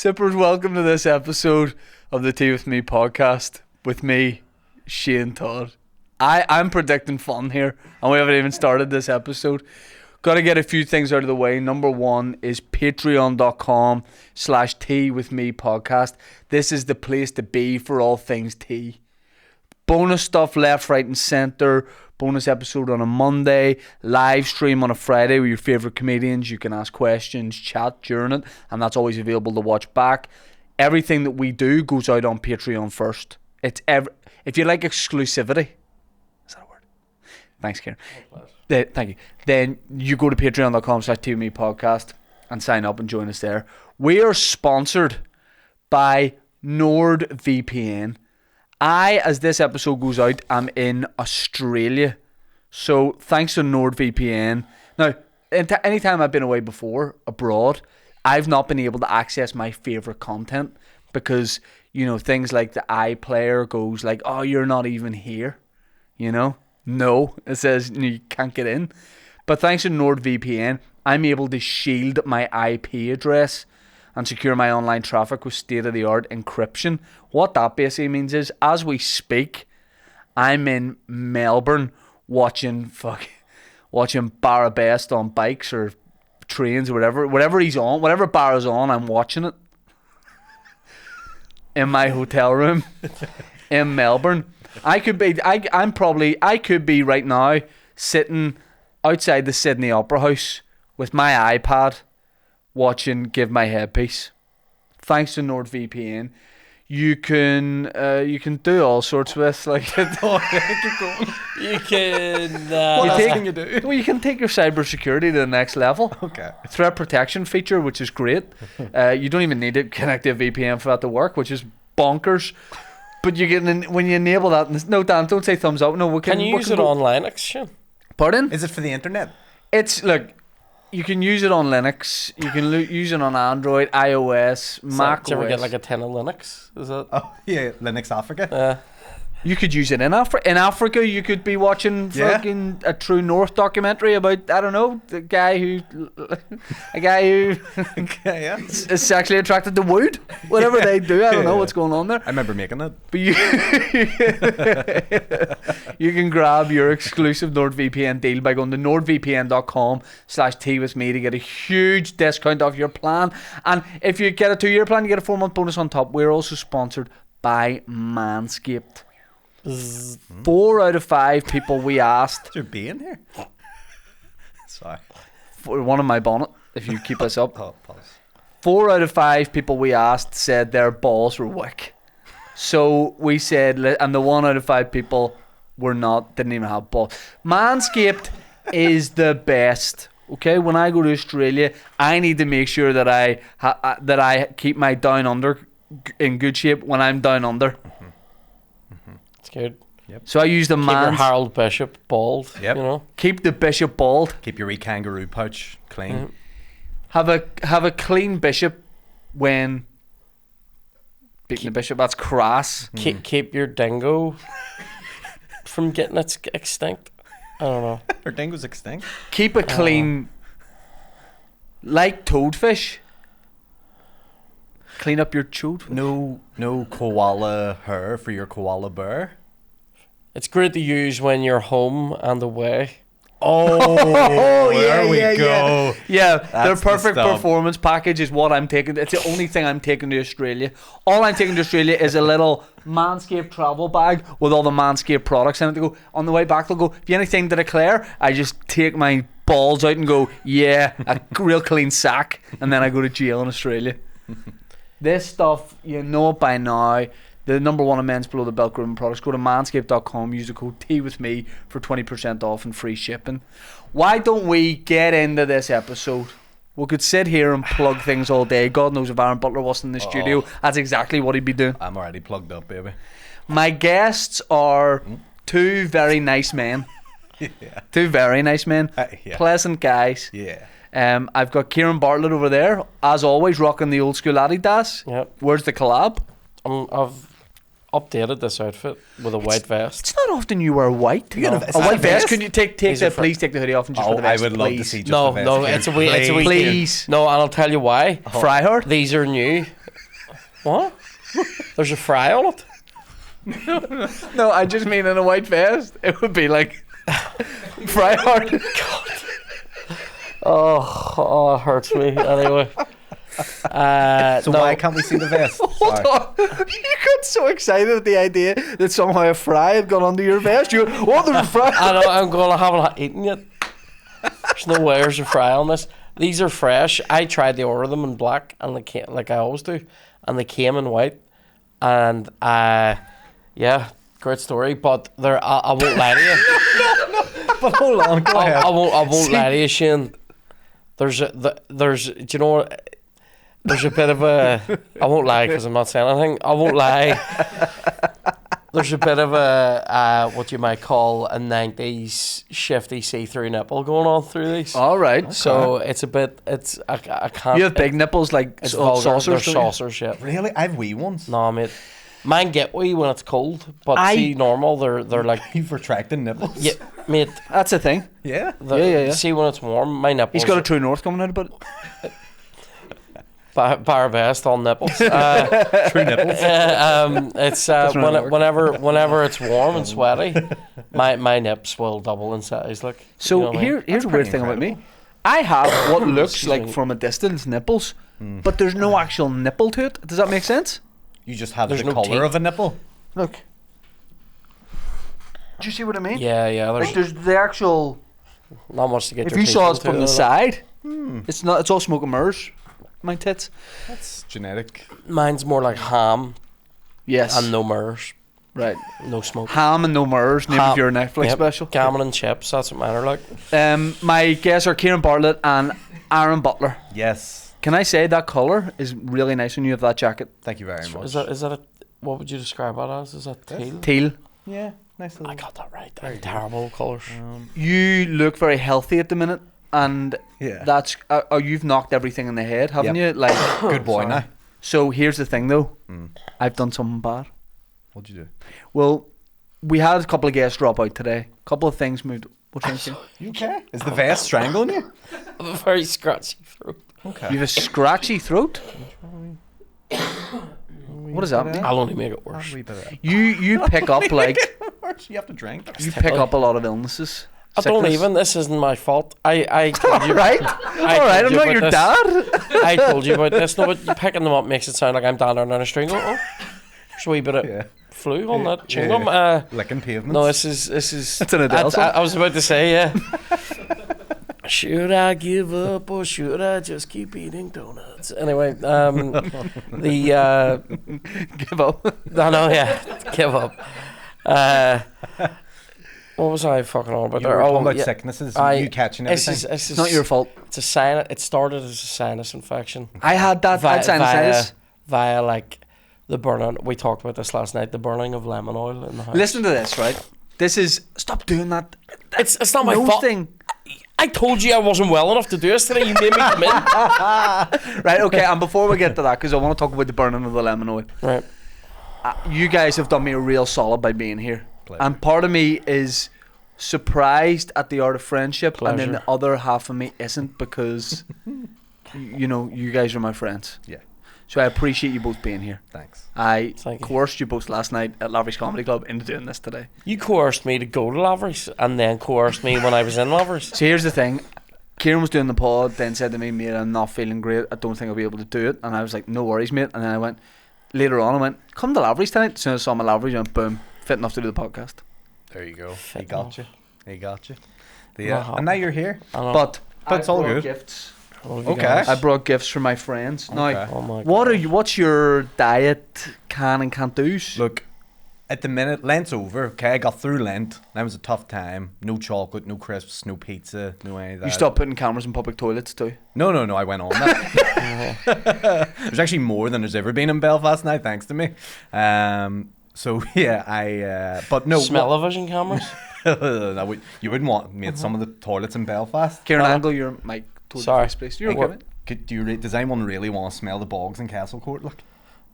Sippers, welcome to this episode of the Tea With Me podcast with me, Shane Todd. I'm predicting fun here, and we haven't even started this episode. Got to get a few things out of the way. Number one is patreon.com/Tea With Me podcast. This is the place to be for all things tea. Bonus stuff left, right and centre. Bonus episode on a Monday. Live stream on a Friday with your favourite comedians. You can ask questions, chat during it, and that's always available to watch back. Everything that we do goes out on Patreon first. If you like exclusivity, is that a word? Thanks, Ciaran. Thank you. Then you go to patreon.com/Tea With Me podcast and sign up and join us there. We are sponsored by NordVPN. As this episode goes out, I'm in Australia. So thanks to NordVPN. Now, anytime I've been away before, abroad, I've not been able to access my favourite content because, you know, things like the iPlayer goes like, oh, you're not even here. You know? No, it says you can't get in. But thanks to NordVPN, I'm able to shield my IP address and secure my online traffic with state-of-the-art encryption. What that basically means is, as we speak, I'm in Melbourne watching Barabest on bikes or trains or whatever he's on, whatever bar is on, I'm watching it in my hotel room in Melbourne. I could be right now sitting outside the Sydney Opera House with my iPad watching Give My Headpiece. Thanks to NordVPN, you can do all sorts with like you can what else can you do? Well, you can take your cybersecurity to the next level. Okay. Threat protection feature, which is great. You don't even need to connect to a VPN for that to work, which is bonkers. But you get when you enable that. No, Dan, don't say thumbs up. No, can you use it on Linux? Sure. Pardon? Is it for the internet? You can use it on Linux. You can use it on Android, iOS, Mac OS. Did you ever get like a tin of Linux? Is that? Oh yeah, Linux Africa. You could use it in Africa. In Africa, you could be watching fucking a True North documentary about, I don't know, a guy who is sexually attracted to wood. Whatever they do, I don't know what's going on there. I remember making it. But you can grab your exclusive NordVPN deal by going to nordvpn.com/Tea With Me to get a huge discount off your plan. And if you get a 2-year plan, you get a 4-month bonus on top. We're also sponsored by Manscaped. 4 out of 5 people we asked. Is there bee in here? Sorry. One in my bonnet, if you keep us up. Oh, pause. 4 out of 5 people we asked said their balls were wick. So we said, and the 1 out of 5 people didn't even have balls. Manscaped is the best. Okay, when I go to Australia, I need to make sure that I keep my down under in good shape when I'm down under. It's good. Yep. So I use the keep your Harold Bishop bald. Yep. You know, keep the bishop bald. Keep your wee kangaroo pouch clean. Have a clean bishop when beating the bishop. That's crass. Keep your dingo from getting extinct. I don't know. Her dingo's extinct. Keep a clean, like toadfish. Clean up your chode. No koala hair for your koala bear. It's great to use when you're home and away. Oh, there we go. Yeah, their perfect performance package is what I'm taking. It's the only thing I'm taking to Australia. All I'm taking to Australia is a little Manscaped travel bag with all the Manscaped products in it. To go on the way back, they'll go, "Have you anything to declare?" I just take my balls out and go, "Yeah, a real clean sack," and then I go to jail in Australia. This stuff, you know it by now. The number one in men's below the belt grooming products. Go to manscaped.com, use the code TEAWITHME for 20% off and free shipping. Why don't we get into this episode? We could sit here and plug things all day. God knows if Ciaran Butler wasn't in the studio, that's exactly what he'd be doing. I'm already plugged up, baby. My guests are two very nice men. Yeah. Two very nice men. Yeah. Pleasant guys. Yeah. I've got Ciaran Bartlett over there, as always, rocking the old school Adidas. Yep. Where's the collab? I've updated this outfit with a white vest. It's not often you wear white. No. A white vest. Can you take please take the hoodie off and just wear the vest, I would love to see just the vest. No, it's a wee please. No, and I'll tell you why. Fry her. These are new. What? There's a fry on it. No, I just mean in a white vest. It would be like fry hard. Oh, it hurts me. Anyway. So No. why can't we see the vest? Hold on. You got so excited at the idea that somehow a fry had gone under your vest. You there's a fry. I know I'm gonna haven't eaten yet. There's no way there's a fry on this. These are fresh. I tried to order them in black, and they came like I always do, and they came in white. And yeah, great story. But I won't lie to you. But hold on, go ahead. I won't lie to you, Shane. There's do you know what? There's a bit of a. I won't lie because I'm not saying anything. I won't lie. There's a bit of a what you might call a 90s shifty see-through nipple going on through these. All right. So it's a bit. It's I can't. You have big nipples like It's vulgar. saucers. They're don't you? saucers, yeah. Really? I have wee ones. No, mate. Mine get wee when it's cold, but see, normal they're like. You've retracted nipples. Yeah, mate. That's a thing. Yeah. Yeah. See when it's warm, my nipples. He's got a True North coming out about it. Bar best on nipples. True nipples. It's really whenever it's warm and sweaty, my nips will double in size. Like So you know what I mean? here's That's a weird pretty thing about me. incredible. I have what looks Excuse like me. from a distance nipples, but there's no actual nipple to it. Does that make sense? You just have There's the no colour teeth. of a nipple. Look. Do you see what I mean? Yeah. Like There's there's the actual. not much to get. If your you teeth saw us into, from the though. side, it's not. It's all smoke and mirrors. My tits. That's genetic. Mine's more like ham Yes. and no mirrors, Right. no smoke. Ham and no mirrors. Name of Ham. your Netflix Yep. special. Gammon and chips. That's what mine are like. My guests are Ciaran Bartlett and Ciaran Butler. Yes. Can I say that colour is really nice when you have that jacket? Thank you very much. Is that a? What would you describe that as? Is that teal? Teal. Yeah. Nice little. I got that right. They're terrible colours. You look very healthy at the minute, and Yeah. that's you've knocked everything in the head, haven't Yep. you? Like, Good boy now. so here's the thing, though. I've done something bad. What'd you do? Well, we had a couple of guests drop out today. A couple of things moved. What's wrong with you? You okay? Is the vest strangling you? I have a very scratchy throat. Okay. You have a scratchy throat. What does that mean? I'll only make it worse. You pick up like You have to drink. you pick up a lot of illnesses. I don't sickness. even. This isn't my fault. I told you. All right, I'm you not about your this. dad. I told you about this. No, but you picking them up makes it sound like I'm down there on a string. Oh, there's a wee bit of Yeah. flu on that chewing gum. Licking pavements. No, this is. That's an Adele song. I was about to say, yeah. Should I give up or should I just keep eating donuts? Anyway, the Give up. I know, yeah, give up. What was I fucking on about You there? were talking about yeah. sicknesses. I- You catching This everything. is It's not your fault. It's a sinus. It started as a sinus infection. I had that. I had sinusitis. Via like the burning. We talked about this last night. The burning of lemon oil in the house. Listen to this, right? This is stop doing that. It's not my nose fault. thing. I told you I wasn't well enough to do this today. You made me come in. Right, okay, and before we get to that, because I want to talk about the burning of the lemon oil, Right. you guys have done me a real solid by being here. Pleasure. And part of me is surprised at the art of friendship, and then Pleasure. the other half of me isn't because, you know, you guys are my friends. Yeah. So I appreciate you both being here. Thanks. I Thank you. coerced you both last night at Lavery's Comedy Club into doing this today. You coerced me to go to Lavery's and then coerced me when I was in Lavery's. So here's the thing. Ciaran was doing the pod, then said to me, mate, I'm not feeling great. I don't think I'll be able to do it. And I was like, no worries, mate. And then I went, later on, I went, come to Lavery's tonight. As soon as I saw my Lavery's, I went, boom, fit enough to do the podcast. There you go. He Fit got enough. you. He got you. Not And now you're here. I know. But That's I all brought good. Gifts. What have you Okay. guys? I brought gifts for my friends. Now, Okay. Oh my what God. are you? What's your diet can and can't do's? Look, at the minute, Lent's over. Okay, I got through Lent. That was a tough time. No chocolate, no crisps, no pizza, no any of that. You stopped putting cameras in public toilets too. No, I went on that. There's actually more than there's ever been in Belfast now, thanks to me. So yeah, but no. Smell-o-vision cameras? You wouldn't want me at some of the toilets in Belfast. Kieran, angle your mic towards Sorry. the face, please. You're Hey, okay. what- mate. Does anyone really want to smell the bogs in Castle Court? Look,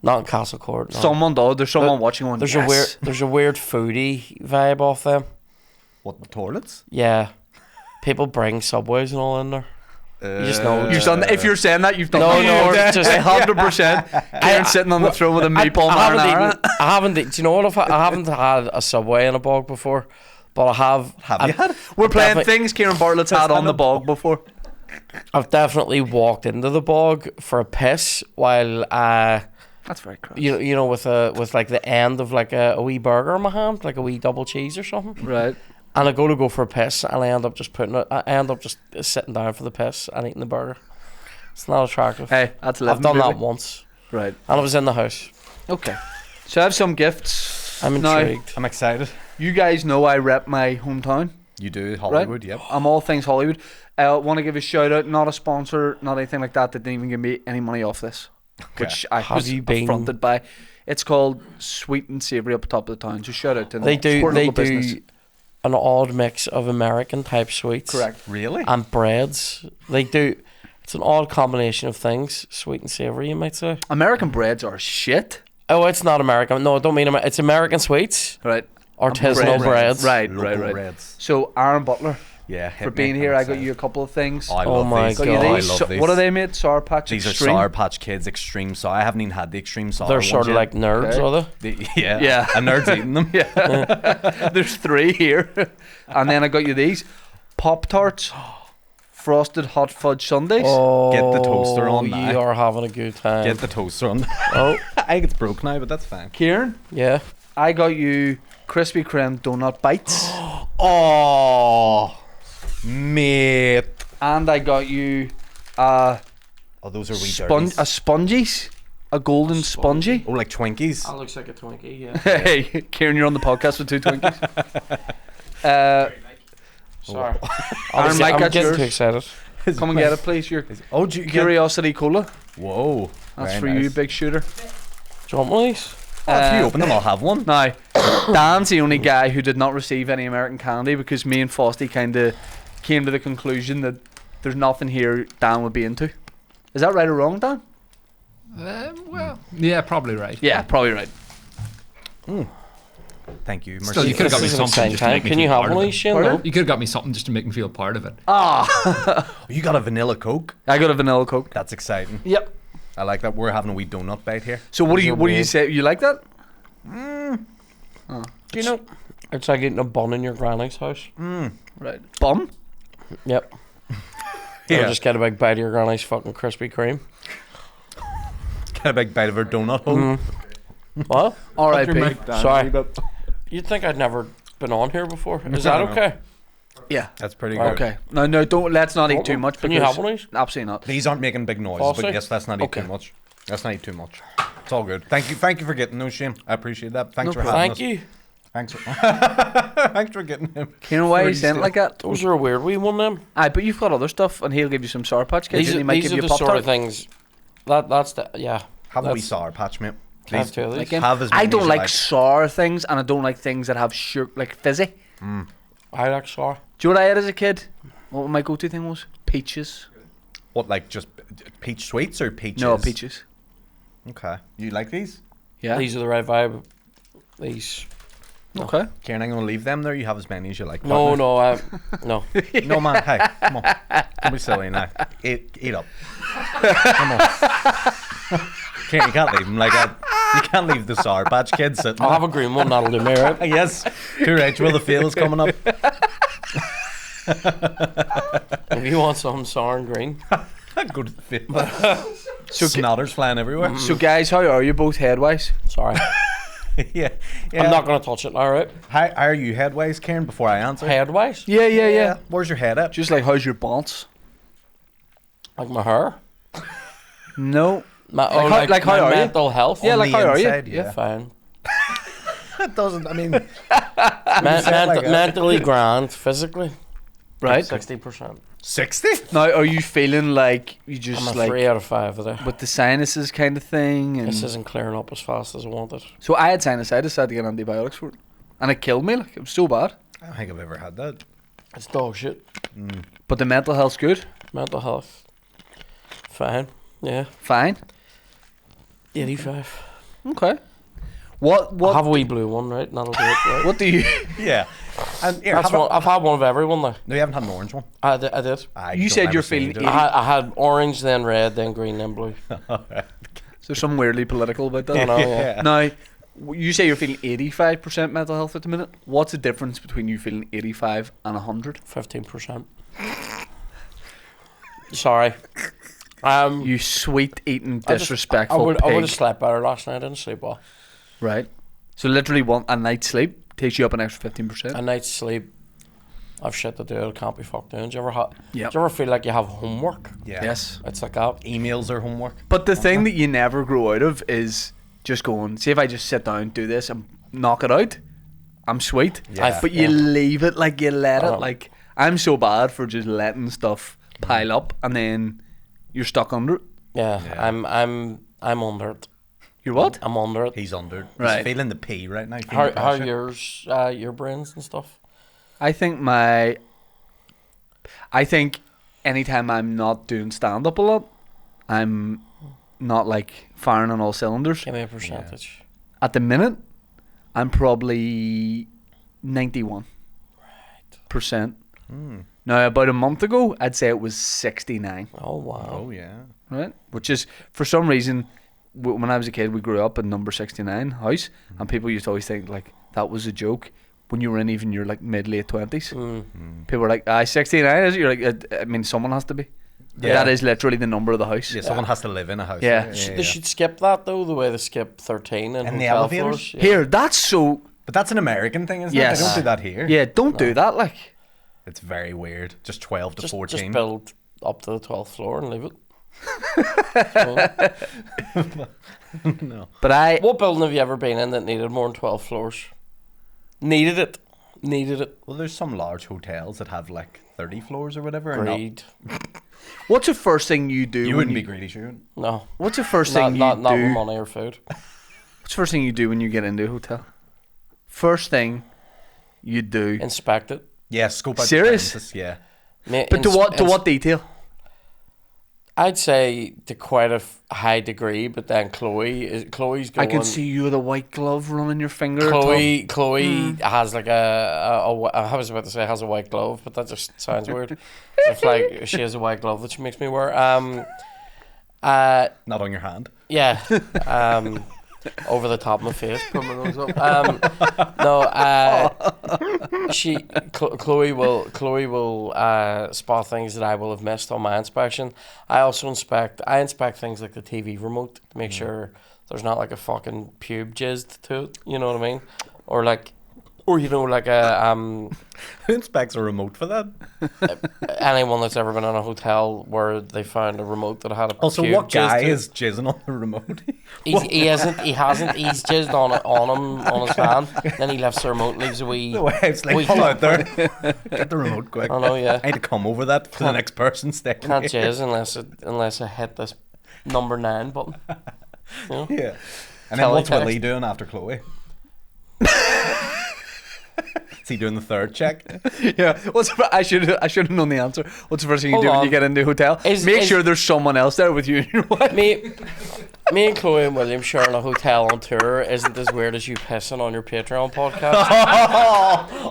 Not in Castle Court. No. Someone does. There's someone watching on. There's Yes. a weird foodie vibe off them. what, the toilets? Yeah. People bring Subways and all in there. You just know. You've done. If you're saying that, you've done. No, that no, before. just 100%. Kieran sitting on the throne with a meatball I marinara. haven't. Do you know what? I haven't had a Subway in a bog before, but I have. Have you had? We're playing definitely- things Ciaran Bartlett's had on the bog before. I've definitely walked into the bog for a piss while That's very crass. you know with like the end of like a wee burger in my hand, like a wee double cheese or something. Right. And I go for a piss, and I end up just sitting down for the piss and eating the burger. It's not attractive. Hey, that's living. I've done really. that once, Right. and I was in the house. Okay. So I have some gifts. I'm Now, intrigued. I'm excited. you guys know I rep my hometown. You do Hollywood, yep. I'm all things Hollywood. I want to give a shout out, not a sponsor, not anything like that. They didn't even give me any money off this, which I Have was you been- affronted by. It's called Sweet and Savoury up top of the town. So shout out to them. They do Support local do business. an odd mix of American type sweets, Correct. Really? and breads. They do. It's an odd combination of things, sweet and savoury, you might say. American breads are shit. Oh, it's not American. No, I don't mean It's American sweets, Right. artisanal breads. breads. Right, Local right. breads. So Aaron Butler, Yeah. for being here, I got you a couple of things. Oh, I Oh love my these. got you God. I these. love So- these. what are they made? Sour Patch These Extreme? are Sour Patch Kids Extreme Sour. I haven't even had the Extreme Sour They're ones sort of yet. like nerds, Okay. are they? Yeah. Yeah. A nerd's eating them. There's 3 here. And then I got you these Pop-Tarts, frosted hot fudge sundaes. Oh, Get the toaster on You now. are having a good time. Get the toaster on. Oh, I think it's broke now, but that's fine. Kieran, yeah. I got you Krispy Kreme donut bites. Oh, mate. And I got you Oh, those are wee dirties. spongies. A golden spongy. Oh, like Twinkies. That looks like a Twinkie, yeah. Hey, Kieran, you're on the podcast with 2 Twinkies. Sorry. Aaron, Mike, I'm that's getting yours. too excited. Come and get it, please. Your Oh, do you get? Curiosity Cola. Whoa. That's very for nice. you, big shooter. Do you want one of these? Oh, if you open them, I'll have one. Now, Dan's the only guy who did not receive any American candy because me and Fosty kind of came to the conclusion that there's nothing here Dan would be into. Is that right or wrong, Dan? Well, yeah, probably right. Yeah, probably right. Thank you. Still, you could have got me This is an something exciting just to time. make me Can feel you have part one of of these, it. Shane? Pardon? No? You could have got me something just to make me feel part of it. Ah, You got a vanilla Coke. I got a vanilla Coke. That's exciting. Yep. I like that. We're having a wee donut bite here. So what do These you are what do you weird. say? You like that? Do you know? It's like eating a bun in your granny's house. Right. Bum. Yep. Yeah. Or just get a big bite of your granny's fucking Krispy Kreme. Get a big bite of her donut hole. What? R.I.P. Sorry. You'd think I'd never been on here before. Is that okay? Yeah. That's pretty good. Okay. No, don't. Let's not eat Want too one? much. Can you because- have one of these? Absolutely not. These aren't making big noises, Bossy? but yes, let's not eat Okay. too much. Let's not eat too much. It's all good. Thank you for getting those, Shane. I appreciate that. Thanks for having Thank us. you. Thanks for thanks for getting him. Kieran, why are you Pretty saying it still. like that? Those are a weird wee one, them. Aye, but you've got other stuff, and he'll give you some Sour Patch Kids, These and he are, might these give are you a the Pop sort of Tart. things. That's the yeah. Have a wee That's- sour patch, mate. Have Please. two of these. Like him. Have as I many don't as you like like. sour things, and I don't like things that have sugar, like fizzy. I like sour. Do you know what I had as a kid? What my go-to thing was? Peaches. What, like just peach sweets or peaches? No, peaches. Okay. You like these? Yeah. These are the right vibe. These. Okay. Kieran, I'm going to leave them there. You have as many as you like. No, partner. no, no. No, man. Hey, come on. Don't be silly now. Eat up. Come on. Kieran, you can't leave them like that. You can't leave the Sour Patch Kids sitting I'll have a green one. That'll do me right. there. Yes. Too right. Will the fail's coming up. If you want some sour and green, Go to the fail. So, Snotters flying everywhere. so guys, how are you both headwise? sorry. yeah. I'm not gonna touch it. All right. How are you headways, Kieran, before I answer? Headwise, Yeah. Where's your head at? Just like, how's your bounce? like my hair. No. My, how- like, how my are you? mental health. Yeah, On like, the how are you? inside, Yeah. Fine. That doesn't, I mean... Mentally grand, physically Right. 60%. 60? Now, are you feeling like you just I'm a like 3 out of 5 of there. with the sinuses kind of thing? And This isn't clearing up as fast as I wanted. so I had sinusitis. I had to get antibiotics for it, and it killed me. Like, it was so bad. I don't think I've ever had that. It's dog shit. But the mental health's good. Mental health. Fine. Yeah. Fine. 85. Okay. What Have a wee blue one, right? And that'll do it, right? what do you Yeah. And here, That's one, I've had one of every one now. no, you haven't had an orange one. I did. You said you're feeling I had orange, then red, then green, then blue. there's something weirdly political about that. I know, yeah. Now, you say you're feeling 85% mental health at the minute. What's the difference between you feeling 85 and 100? 15%. Sorry. You sweet eating I just- disrespectful I would pig. have slept better last night. I didn't sleep well. Right. So literally a night's sleep takes you up an extra 15%. A night's sleep. I've shit to do. I can't be fucked doing. Do you Yep. ever feel like you have homework? Yeah. Yes. It's like that. Emails are homework. But the thing that you never grow out of is just going, see if I just sit down, do this and knock it out, I'm sweet. Yeah. But you leave it, like you let I it, know. like I'm so bad for just letting stuff pile up and then you're stuck under it. Yeah, Yeah. I'm under it. You're what? I'm under it. He's under. Right. He's feeling the pee right now. feeling How the pressure. yours, your brains and stuff? I think anytime I'm not doing stand up a lot, I'm not like firing on all cylinders. Give me a percentage. At the minute, I'm probably 91%. Now, about a month ago, I'd say it was 69, Oh wow. Oh yeah. right? Which is, for some reason, when I was a kid, we grew up in number 69 house, and people used to always think like that was a joke when you were in even your like mid-late 20s. People were like, 69 is it? You're like, I mean, someone has to be. Yeah. That is literally the number of the house. Yeah, someone has to live in a house. Yeah. They should skip that though, the way they skip 13 and the hotel elevators? floors. Yeah. Here, that's so... But that's an American thing, isn't Yes. it? They don't do that here. Yeah, don't do that, like... It's very weird. Just 12 to Just 14. build up to the 12th floor and leave it. No. But I... What building have you ever been in that needed more than 12 floors? Needed it. Well, there's some large hotels that have like 30 floors or whatever. and not- Greed. What's the first thing you do? You when wouldn't be greedy, sure. No. What's the first Not, thing not with you do? money or food. What's the first thing you do when you get into a hotel? First thing you do. Inspect it. Yeah, scope out Serious? the premises, yeah. But to what detail? I'd say to quite a high degree, but then Chloe's going. I can see you with a white glove running your finger. Chloe has like I was about to say has a white glove, but that just sounds weird. It's like she has a white glove that she makes me wear. Not on your hand. Yeah. Over the top of my face, put my nose up. Chloe will spot things that I will have missed on my inspection. I also inspect things like the TV remote to make sure there's not like a fucking pube jizzed to it. You know what I mean? Or like a Who inspects a remote for that? anyone that's ever been in a hotel where they found a remote that had a Also, pube what guy jizzed to it. is jizzing on the remote? He hasn't. He's jizzed on him on his hand. Then he lifts the remote and leaves a wee. The wife's like, wee pull out clip. there. Get the remote quick. I know, yeah. I need to come over that for the next person staying Can't here. jizz unless I hit this number 9 button. You know? Yeah. And then what's Teletext. Willie doing after Chloe? Is he doing the third check? Yeah. I should have known the answer. What's the first thing you Hold do when on. you get into a hotel? Make sure there's someone else there with you and your wife. Me and Chloe and William sharing a hotel on tour isn't as weird as you pissing on your Patreon podcast.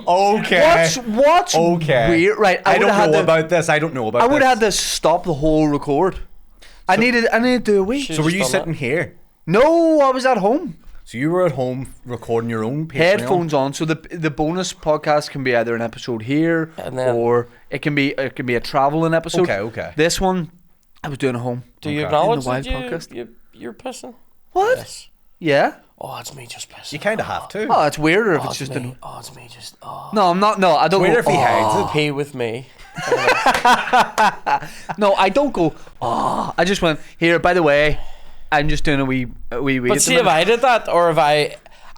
Okay. What's Okay. weird? Right. I don't know to, about this. I don't know about I this. would have had to stop the whole record. I needed to do a wee. Shit. So were you Just done sitting here? No, I was at home. So you were at home recording your own Patreon? Headphones on, so the bonus podcast can be either an episode here And then- or it can be a traveling episode. Okay. This one I was doing at home. Do you Okay. acknowledge In the that Wild podcast. you're pissing? What? Yes. Yeah. Oh, it's me just pissing. You kind of have to. Oh, it's weirder if Oh, it's just me. an. Oh, it's me just. Oh. No, I'm not. No, I don't. Weirder Go, if he "Oh." hides it. Pee with me. No, I don't go. Oh, I just went here. By the way, I'm just doing a wee. But at see, the if minute." I did that, or if I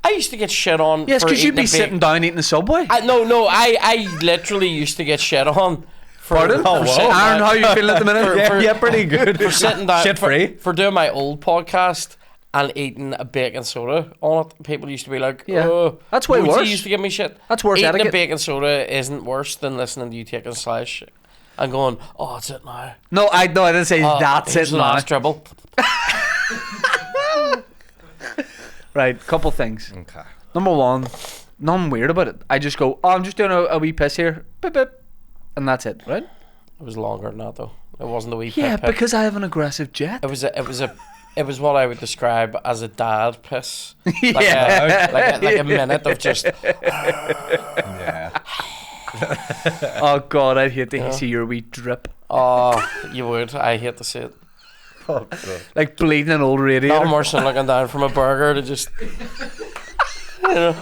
used to get shit on. Yes, for because you'd eating be a sitting down eating the subway. I literally used to get shit on. For, Pardon? for sitting Aaron, down- how you feeling at the minute? Yeah, pretty good. for sitting down Shit free. for doing my old podcast and eating a bacon soda on it. People used to be like, Yeah. "Oh, That's way Woodsy worse. used to give me shit. That's worse Eating etiquette. a bacon soda isn't worse than listening to you taking slash and going, "Oh, it's it now." No, I didn't say Oh, that's here's it the now. last dribble. Right, couple things. Okay. Number one, nothing weird about it. I just go, oh, I'm just doing a wee piss here, beep, beep, and that's it, right? It was longer than that though. It wasn't the wee Yeah, pip, pip. because I have an aggressive jet. It was what I would describe as a dad piss. Yeah. Like a minute of just. Yeah. Oh God, I'd hate to see your wee drip, Oh, you would. I hate to see it. like bleeding an old radiator. Not worse than looking down from a burger to just. You know.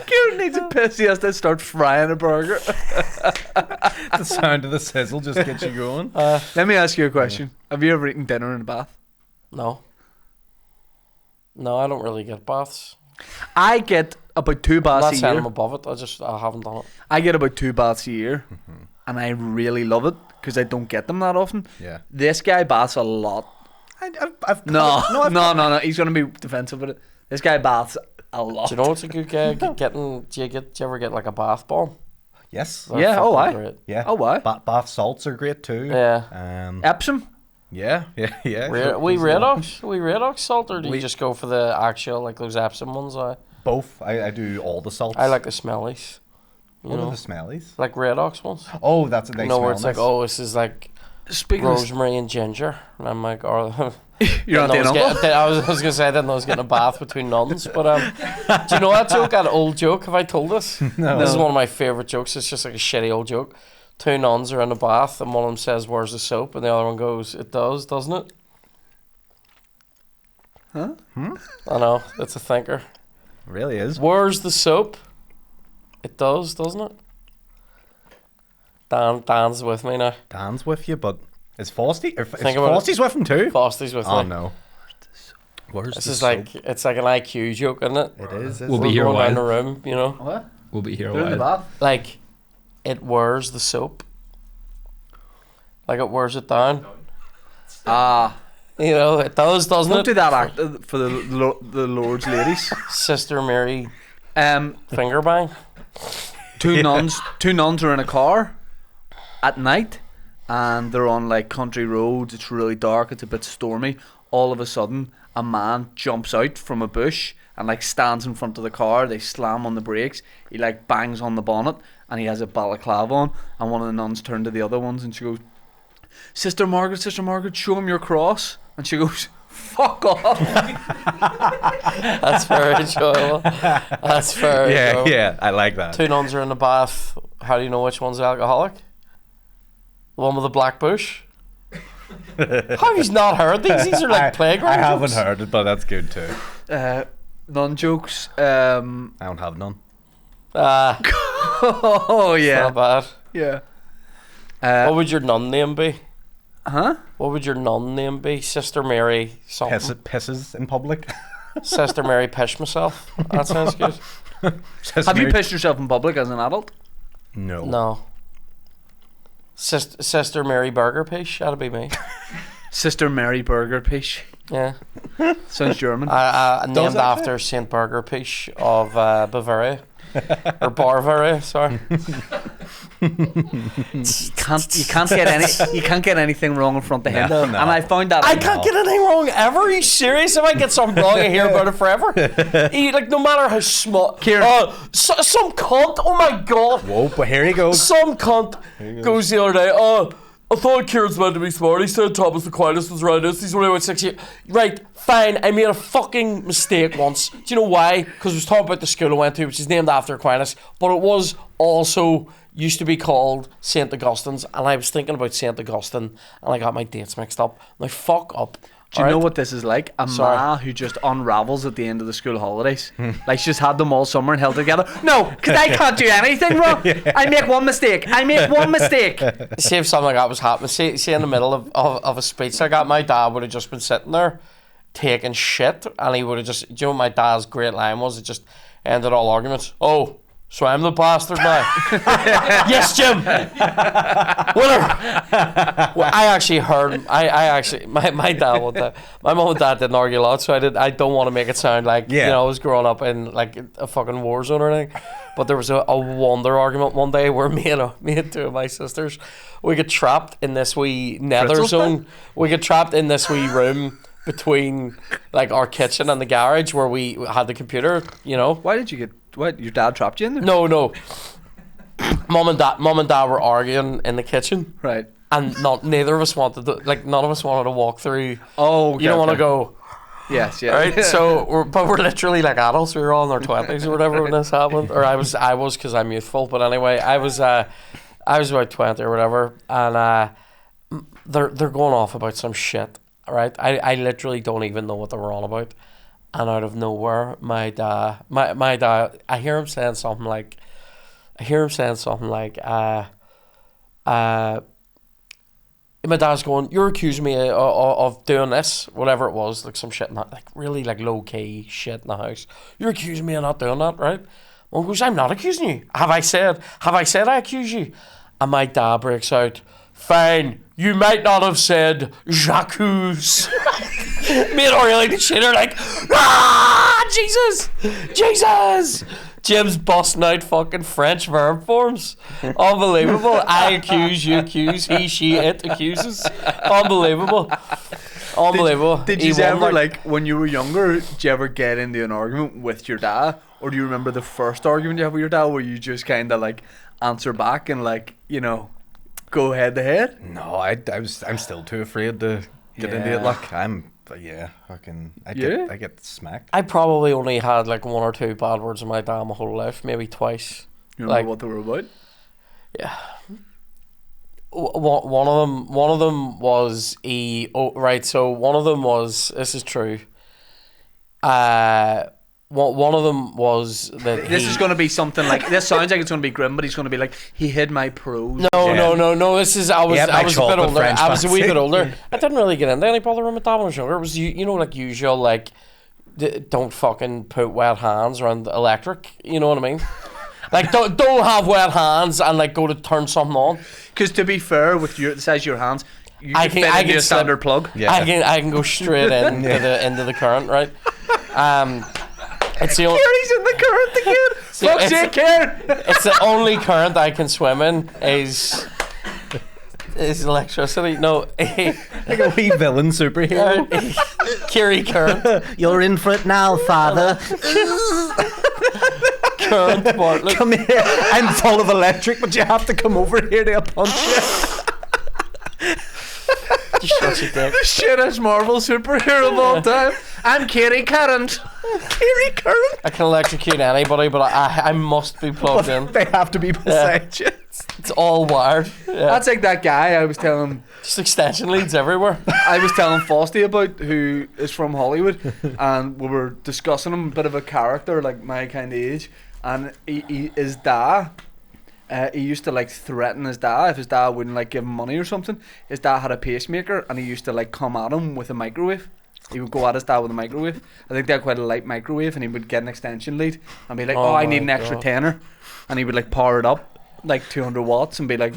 Kieran needs a piss. He has to start frying a burger. The sound of the sizzle just gets you going. Let me ask you a question. Have you ever eaten dinner in a bath? No. No, I don't really get baths. I get about 2 I'm not baths a saying year. I'm above it. I haven't done it. I get about 2 baths a year, and I really love it because I don't get them that often. Yeah. This guy baths a lot. I've No. He's gonna be defensive with it. This guy baths a lot. Do you know what's a good gig? Do you ever get like a bath bomb? Yes. They're Yeah, oh, fucking aye. great. Yeah. Oh, why? Bath salts are great too. Yeah. Epsom. Yeah. Redox salt, or do you We- just go for the actual, like those Epsom ones? Both. I do all the salts. I like the smellies. You What know, are the smellies? like Redox ones. Oh, that's they You know, smell where it's like, nice. oh, this is like Speaking of, rosemary and ginger, and I'm like, oh. you're not Didn't know the uncle. I was gonna say I didn't know I was getting a bath between nuns, but do you know that joke? That old joke? Have I told this? No. This is one of my favorite jokes. It's just like a shitty old joke. 2 nuns are in a bath, and one of them says, "Where's the soap?" and the other one goes, "It does, doesn't it?" Huh? I know, it's a thinker. Really is. Where's the soap? It does, doesn't it? Dan's with me now. Dan's with you, but is Frosty? Is Think about it. Frosty's with him too? Fosty's with Oh me. no. Where's This the is soap? like, it's like an IQ joke, isn't it? It is. We'll be We're here a going around the while. room, you know. What? We'll be here a They're in the while. bath. Like, it wears the soap. Like it wears it down. Ah, You know, it does, doesn't don't it? do that act for the Lord's ladies. Sister Mary Um, finger bang. two nuns are in a car at night, and they're on like country roads. It's really dark. It's a bit stormy. All of a sudden, a man jumps out from a bush and like stands in front of the car. They slam on the brakes. He like bangs on the bonnet, and he has a balaclava on. And one of the nuns turned to the other ones, and she goes, Sister Margaret, show him your cross." And she goes, "Fuck off." That's very enjoyable. That's very Yeah, enjoyable. yeah. I like that. 2 nuns are in the bath. How do you know which one's alcoholic? The one with the black bush? How have you not heard these? These are like playground I haven't jokes. heard it, but that's good too. Nun jokes. I don't have none. Oh yeah, Not bad. yeah. What would your nun name be? Huh? What would your nun name be? Sister Mary something. Pisses in public. Sister Mary Pish myself. That sounds good. Have you pissed yourself in public as an adult? No. No. Sister Mary Burger Pish. That'd be me. Sister Mary Burger Pish. Yeah. Sounds German. Named actually? after Saint Burger Pish of Bavaria. Or Bavaria, sorry. You can't get anything wrong in front of him. No. And I found that I can't get anything wrong ever. Are you serious? If I get something wrong, I hear about it forever. Like, no matter how small. Kieran. Some cunt. Oh my god. Whoa, but here you go. Some cunt goes the other day. I thought Kieran's meant to be smart. He said Thomas Aquinas was right. He's only about 6 years. Right, fine. I made a fucking mistake once. Do you know why? Because I was talking about the school I went to, which is named after Aquinas, but it was also used to be called St. Augustine's, and I was thinking about St. Augustine, and I got my dates mixed up. I'm like, fuck up. Do you know what this is like? A Sorry. ma who just unravels at the end of the school holidays. Like she's had them all summer and held together. No, because I can't do anything wrong. I make one mistake. See if something like that was happening. See in the middle of a speech I got, my dad would have just been sitting there taking shit, and he would have just, do you know what my dad's great line was? It just ended all arguments. Oh, so I'm the bastard now. Yes, Jim. Winner. Well, I actually heard. My dad would. My mum and dad didn't argue a lot, so I don't want to make it sound like Yeah. you know I was growing up in like a fucking war zone or anything. But there was a wonder argument one day where me and 2 of my sisters, we get trapped in this wee nether Fritzl zone. We get trapped in this wee room between like our kitchen and the garage where we had the computer, you know. Why did you get? What? Your dad trapped you in there? No. Mum and dad were arguing in the kitchen, Right. and neither of us wanted to, like, none of us wanted to walk through. Oh, okay, you don't want to okay. go. Yes, yeah. Right, so we're literally like adults. We were all in our 20s or whatever when this happened, or I was because I'm youthful. But anyway, I was about 20 or whatever, and they're going off about some shit. Right, I literally don't even know what they were on about, and out of nowhere, my dad, I hear him saying something like, my dad's going, "You're accusing me of doing this," whatever it was, like some shit, not like really like low key shit in the house. "You're accusing me of not doing that, right?" Mum goes, "I'm not accusing you. Have I said I accuse you?" And my dad breaks out, "Fine, you might not have said j'accuse." Me and Aurelia the shit are like, "Ah, Jesus!" Jim's busting out fucking French verb forms. Unbelievable. I accuse, you accuse, he, she, it accuses. Unbelievable. Did you ever, like, when you were younger, did you ever get into an argument with your dad? Or do you remember the first argument you had with your dad where you just kind of, like, answer back and, like, you know, go head to head? No, I'm still too afraid to get into it. Like, I get smacked. I probably only had like one or two bad words in my dad my whole life, maybe twice. You remember Like, what they were about? yeah. One of them was so one of them was, this is true. One of them was that This is going to be something like, this sounds like it's going to be grim, but he's going to be like, he hid my pros. No. This is I was a bit older. French I was a wee fancy. bit older. I didn't really get into any bother with my dad when I was younger. It was you know, like usual, like don't fucking put wet hands around electric. You know what I mean? Like don't have wet hands and like go to turn something on. Because to be fair, with the size of your hands, you can fit into a standard plug. Yeah. I can go straight into the current, right? It's the only. He's in the current again. Fuck's sake, Ciaran. It's the only current I can swim in is electricity. No, Like a wee villain superhero. Kiri current. You're in for it now, father. Current Bartlett. Come here. I'm full of electric, but you have to come over here to punch you. Just shut your dick. The shittest Marvel superhero of all time. I'm Kiri Current. Kiri Current. I can electrocute anybody, but I must be plugged in. They have to be beside you. It's all wired. Yeah. That's like that guy I was telling. Just extension leads everywhere. I was telling Fosty about, who is from Hollywood, and we were discussing him, a bit of a character, like my kind of age, and his dad. He used to like threaten his dad if his dad wouldn't like give him money or something. His dad had a pacemaker, and he used to like come at him with a microwave. He would go at his dad with a microwave. I think they had quite a light microwave, and he would get an extension lead and be like, "Oh, I need an extra tenner," and he would like power it up like 200 watts and be like,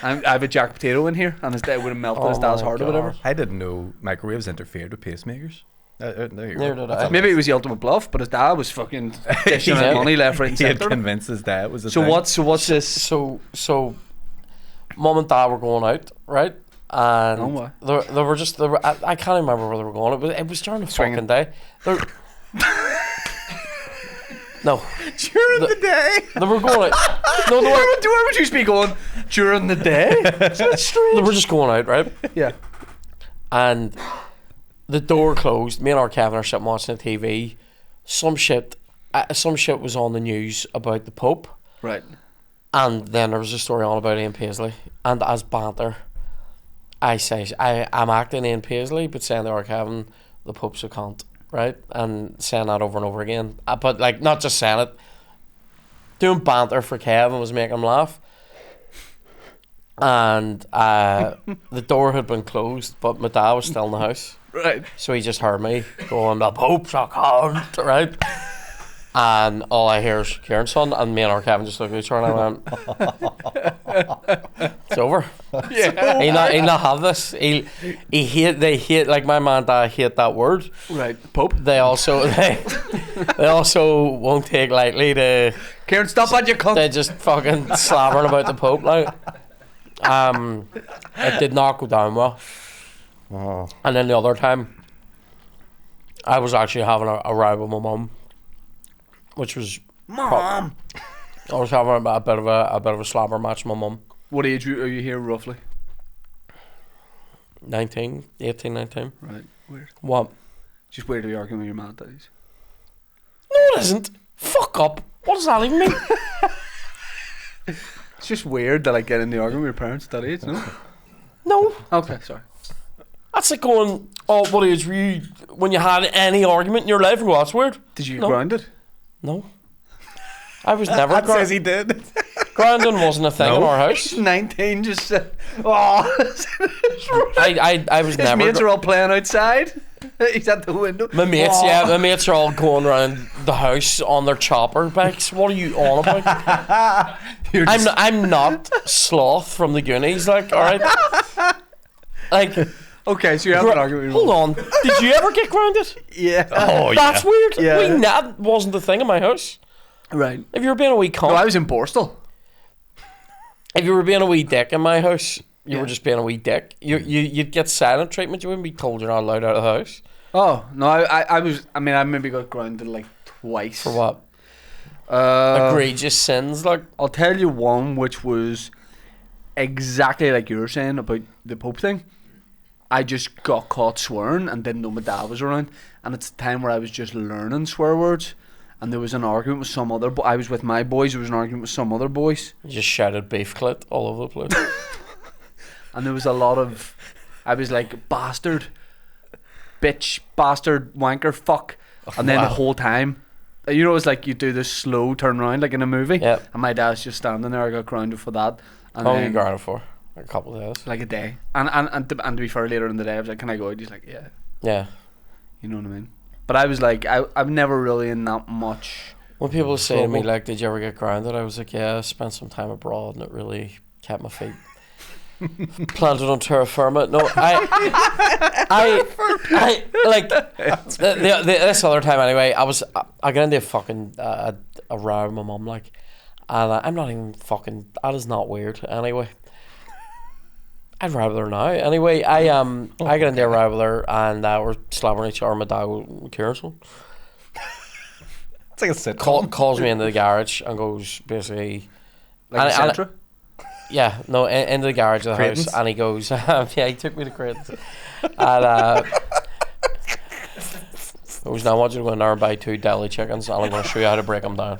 I have a jack potato in here, and his dad would have melted his dad's heart or whatever. I didn't know microwaves interfered with pacemakers. There you Neither go. did I. Maybe it was the ultimate bluff, but his dad was fucking dishing out money left, right, and He had centre. convinced his dad was a So thing. what's this? So mum and dad were going out, right? And Oh, what? they were I can't remember where they were going. It was during the Swinging. fucking day. No. During the day? They were going out. No, they were. Where would you be going during the day? They were just going out, right? Yeah. And the door closed. Me and our Kevin are sitting watching the TV. Some shit was on the news about the Pope. Right. And then there was a story on about Ian Paisley. And as banter, I say, I'm acting Ian Paisley, but saying to our Kevin, the Pope's a cunt, right? And saying that over and over again. But, like, not just saying it. Doing banter for Kevin was making him laugh. And the door had been closed, but my dad was still in the house. Right. So he just heard me going, the Pope's a cunt, right? And all I hear is Ciaran's son, and me and our Kevin just looked at each other and I went, it's over. Yeah. He'll not have this. They hate, like my man and dad hate that word. Right. Pope. They also won't take lightly to, Ciaran, stop on your cunt. they just fucking slabbering about the Pope now. It did not go down well. Oh. And then the other time, I was actually having a ride with my mum, which was Mom. I was having a bit of a slobber match with my mum. What age are you here roughly? 18, 19. Right. Weird. What? Just weird to be arguing with your mad daddies. No, it isn't. Fuck up. What does that even mean? It's just weird that like get in the argument with your parents at that age, no? No. Okay, sorry. That's like going, oh, what age were you when you had any argument in your life? And go, that's weird. Did you get No. grounded? No. I was never That says grounded. he did. Grounding wasn't a thing in our house. 19 just said, oh. I was His never. mates are all playing outside. He's at the window. My mates, Oh. yeah, my mates are all going around the house on their chopper bikes. What are you on about? I'm not Sloth from the Goonies, like, alright? Like, Okay, so you have an argument with your hold mum. on. Did you ever get grounded? Yeah. Oh, That's weird. Yeah. That wasn't the thing in my house. Right. If you were being a wee cunt, No, I was in Borstal. if you were being a wee dick in my house, you Yeah. were just being a wee dick. You'd get silent treatment. You wouldn't be told you're not allowed out of the house. Oh, no, I was, I mean, I maybe got grounded like twice. For what? Egregious sins, like. I'll tell you one which was exactly like you were saying about the Pope thing. I just got caught swearing and didn't know my dad was around. And it's a time where I was just learning swear words. And there was an argument with some other I was with my boys, there was an argument with some other boys. You just shouted beef clit all over the place. And there was a lot of, I was like, bastard, bitch, bastard, wanker, fuck. And then the Wow. whole time, you know, it's like you do this slow turn around like in a movie. Yep. And my dad's just standing there. I got grounded for that. And How long you then, grounded for? Like a couple of days. like a day. And to be fair, later in the day, I was like, can I go out? He's like, yeah. Yeah. You know what I mean? But I was like, I'm never really in that much. When people say to me, Trouble. like, did you ever get grounded? I was like, yeah, I spent some time abroad and it really kept my feet planted on terra firma. No, I like, this other time anyway, I got into a fucking, a row with my mum, like, and I'm not even fucking, that is not weird, anyway. I'd row with her now. Anyway, I got into a row with her and we're slapping each other. My dad was Kieran. It's like a sitcom. Calls me into the garage and goes basically, Like And- a Sentra. yeah, no, into the garage of the Creighton's? house, and he goes, yeah, he took me to Creighton's, and he goes, now I want you to go in there and buy 2 deli chickens, and I'm going to show you how to break them down.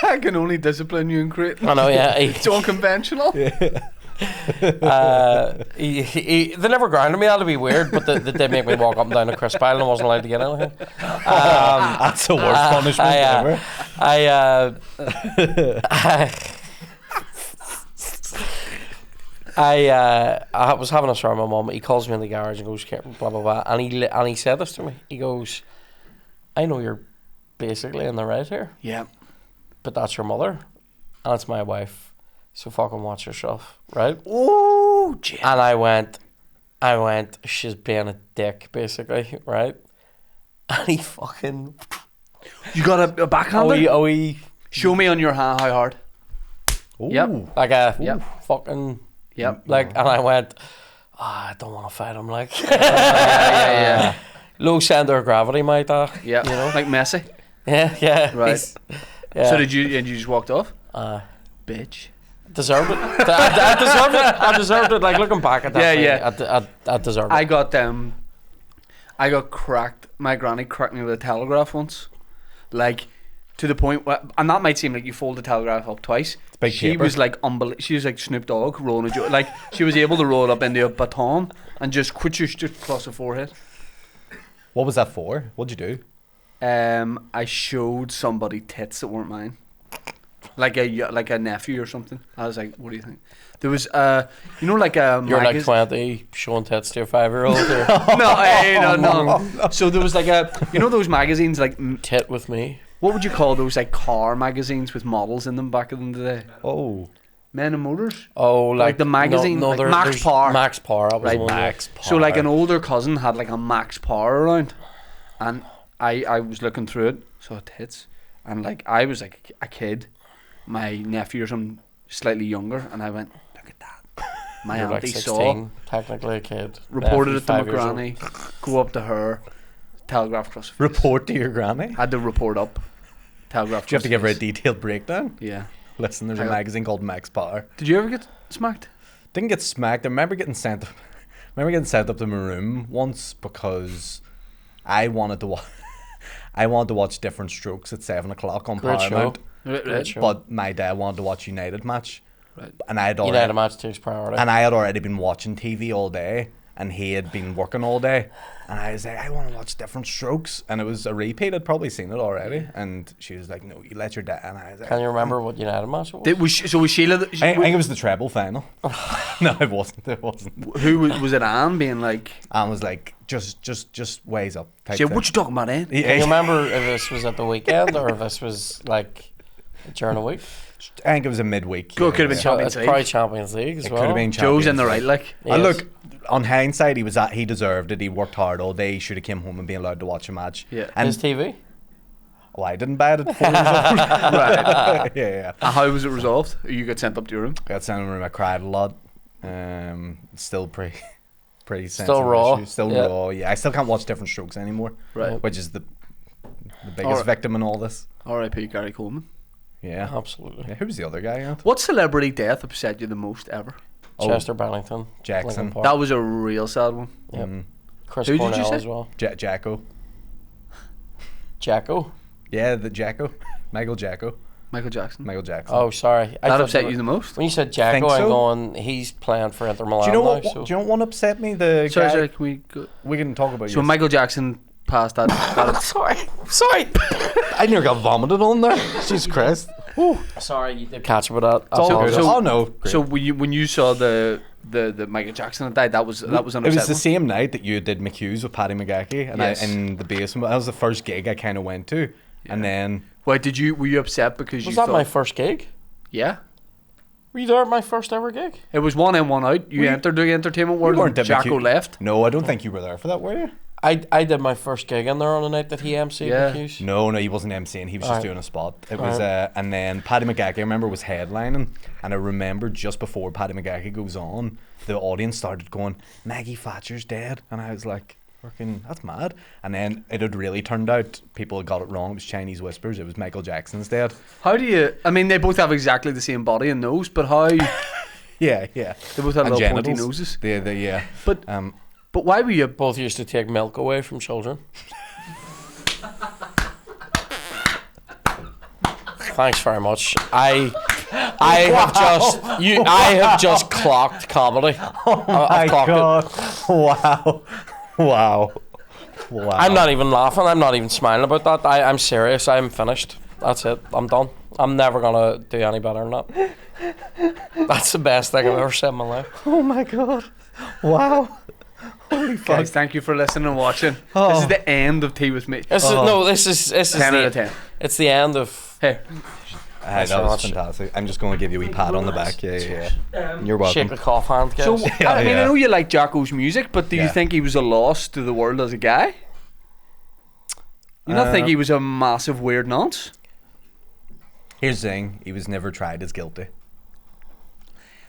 I can only discipline you in Creighton. I know, yeah. It's unconventional. They never grounded me. That'd be weird, but they did make me walk up and down a crisp aisle and I wasn't allowed to get anything. That's the worst punishment ever. I was having a story with my mum. He calls me in the garage and goes, blah blah blah, and he said this to me. He goes, I know you're basically in the right here, Yeah. but that's your mother, and it's my wife. So fucking watch yourself, right? Oh, Jim. And I went, she's being a dick, basically, right? And he fucking, You got a backhander? he Show me on your hand how hard. Ooh. Yep. like a Yep. fucking, Yep. like, and I went, I don't want to fight him, like, Yeah. low center of gravity, my dad. Yeah. You know? Like Messi. Yeah. Right. he's- Yeah. So did you just walked off? Uh, Bitch. deserved it. I deserved it. I deserved it. Like looking back at that, Yeah, thing, yeah. I deserved it. I got cracked. My granny cracked me with a telegraph once, like to the point where, and that might seem like you fold the telegraph up twice. big She paper. was like She was like Snoop Dogg rolling a joint. Like she was able to roll it up into a baton and just just across the forehead. What was that for? What'd you do? I showed somebody tits that weren't mine, like a nephew or something. I was like, "What do you think?" There was you know, like a You're like magazine. 20, showing tits to your 5-year-old. No, hey, no. So there was like you know those magazines, like Tit with me. what would you call those, like car magazines with models in them back in the day? Oh. Men and Motors. Oh, like the magazine, like there- Max there's Power. Max Power. That was Right, the one. Max So like Power. an older cousin had like a Max Power around, and I was looking through it, saw tits, and like I was like a kid, my nephew or something slightly younger, and I went, look at that. My You're like auntie 16, saw, technically a kid. reported it to my 5 years old. granny, go up to her, telegraph across her face. Report to your granny. Had to report up, telegraph. Do you have to across give her a face. detailed breakdown? Yeah. Listen, there's I a got- magazine called Max Power. Did you ever get smacked? Didn't get smacked. I remember getting sent. Remember getting sent up to my room once because I wanted to watch. I wanted to watch Different Strokes at 7 o'clock on Great Paramount. Right, Great show. But my dad wanted to watch United match, Right. and I had already United match takes priority. and I had already been watching TV all day, and he had been working all day, and I was like, I want to watch Different Strokes, and it was a repeat. I'd probably seen it already, and she was like, no, you let your dad. And I was like, Can you remember what United match it was? Was Sheila? I think it was the treble final. No, it wasn't. It wasn't. Who was it? Anne being like, And was like, just ways up. Type she, thing. what you talking about, Anne? Yeah, Can you remember if this was at the weekend or if this was like during the week? I think it was a midweek. Could have been So Champions it's League. probably Champions League as It well. could have been Joe's in the Champions right, League. like. And Yes. look, on hindsight, he deserved it. He worked hard all day. He should have came home and been allowed to watch a match. Yeah. And His TV? well, I didn't buy it at 4 years old. Right. Yeah. And how was it resolved? You got sent up to your room. Got sent in the room. I cried a lot. Still pretty Still sensitive raw. issue. Still Yeah. raw. Yeah, I still can't watch Different Strokes anymore. Right. Which is the biggest Alright. victim in all this. R.I.P. Gary Coleman. Yeah. Absolutely. Yeah. Who was the other guy? Ant? What celebrity death upset you the most ever? Chester Bennington. Jackson. Linkin Park. That was a real sad one. Yep. Mm, Chris Who did you Cornell say? as well. Jacko. Jacko? Yeah, the Jacko. Michael Jacko. Michael Jackson. Michael Jackson. Oh, sorry. I That thought upset were- you the most? When you said Jacko, Think I'm so? going, he's playing for Inter Milan do you know what? now. So. Do you know what upset me? The Sorry, guy. sorry, can we go? We can talk about. So yours. Michael Jackson passed that. sorry. I nearly got vomited on there. Jesus Christ. Sorry, you did catch about that. It's all So- good. so- Oh no. Great. So when you saw the Michael Jackson had died, that was an it was upset the one? same night that you did McHugh's with Paddy McGackie, and Yes. I in the basement. That was the first gig I kind of went to, and then Why were you upset because Was you that thought? my first gig? Yeah, Were you there at my first ever gig? it was one in, one out. You We- entered the entertainment world. weren't And at Jacko McHugh. left. No, I don't think you were there for that, were you? I did my first gig in there on the night that he MC'd Yeah. McHugh's. No, he wasn't MCing. He was just Alright. doing a spot. It was, Alright. and then Paddy McGackie, I remember, was headlining, and I remember just before Paddy McGackie goes on, the audience started going, "Maggie Thatcher's dead," and I was like, "Fucking, that's mad." And then it had really turned out people had got it wrong. It was Chinese whispers. It was Michael Jackson's dead. How do you? I mean, they both have exactly the same body and nose, but how? They Yeah. both have And little pointy genitals. noses. Yeah. But Um, but why were you? Both used to take milk away from children. Thanks very much. I have just clocked comedy. I've clocked it. Wow. I'm not even laughing. I'm not even smiling about that. I'm serious. I'm finished. That's it. I'm done. I'm never gonna do any better than that. That's the best thing I've ever said in my life. Oh my god. Wow. Holy fuck. Guys, thank you for listening and watching. This Oh. is the end of Tea with Me. This is 10 out of 10. It's the end of. Here, That so was much. fantastic. I'm just going to give you a wee pat on the back. Yeah. You're welcome. Shake the cough hand, guys. so Yeah, I mean, yeah. I know you like Jacko's music, but do you Yeah. think he was a loss to the world as a guy? You not think he was a massive weird nonce? Here's the thing: he was never tried as guilty.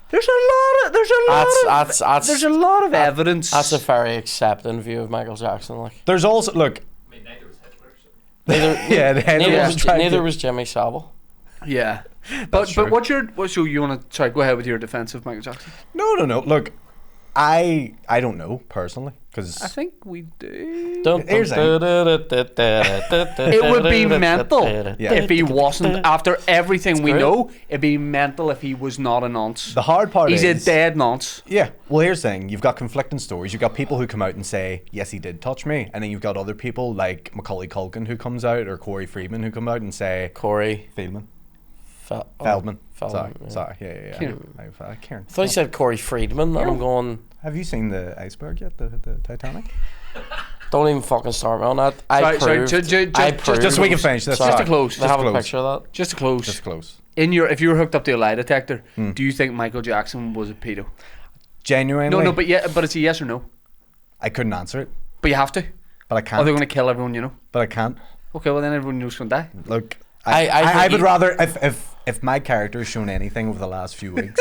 There's a lot of evidence. That's a very accepting view of Michael Jackson. Like There's also look. neither, Yeah, neither was Jimmy Savile. Yeah, That's but true. what's your so you want to go ahead with your defense of Michael Jackson? No. Look, I don't know personally because I think we do. Here's the It would be mental Yeah. if he wasn't. After everything we great. know, it'd be mental if he was not a nonce. the hard part He's is a dead nonce. Yeah. Well, here's the thing: you've got conflicting stories. You've got people who come out and say, "Yes, he did touch me," and then you've got other people like Macaulay Culkin who comes out, or Corey Friedman who come out and say, Corey "Feldman, Feldman. Sorry, yeah. sorry, yeah. Kieran. Kieran. I thought you said Corey Friedman, and I'm going. Have you seen the iceberg yet? The Titanic? Don't even fucking start me on that. I Sorry, proved. just so we can finish this. Just to close. I have close. a picture of that. Just to close. Just close. If you were hooked up to a lie detector, do you think Michael Jackson was a pedo? Genuinely, No, but it's a yes or no. I couldn't answer it, But you have to. but I Or can't. they're going to kill everyone you know. But I can't. Okay, well then everyone knows going to die. Look, I I think would he- rather if my character has shown anything over the last few weeks,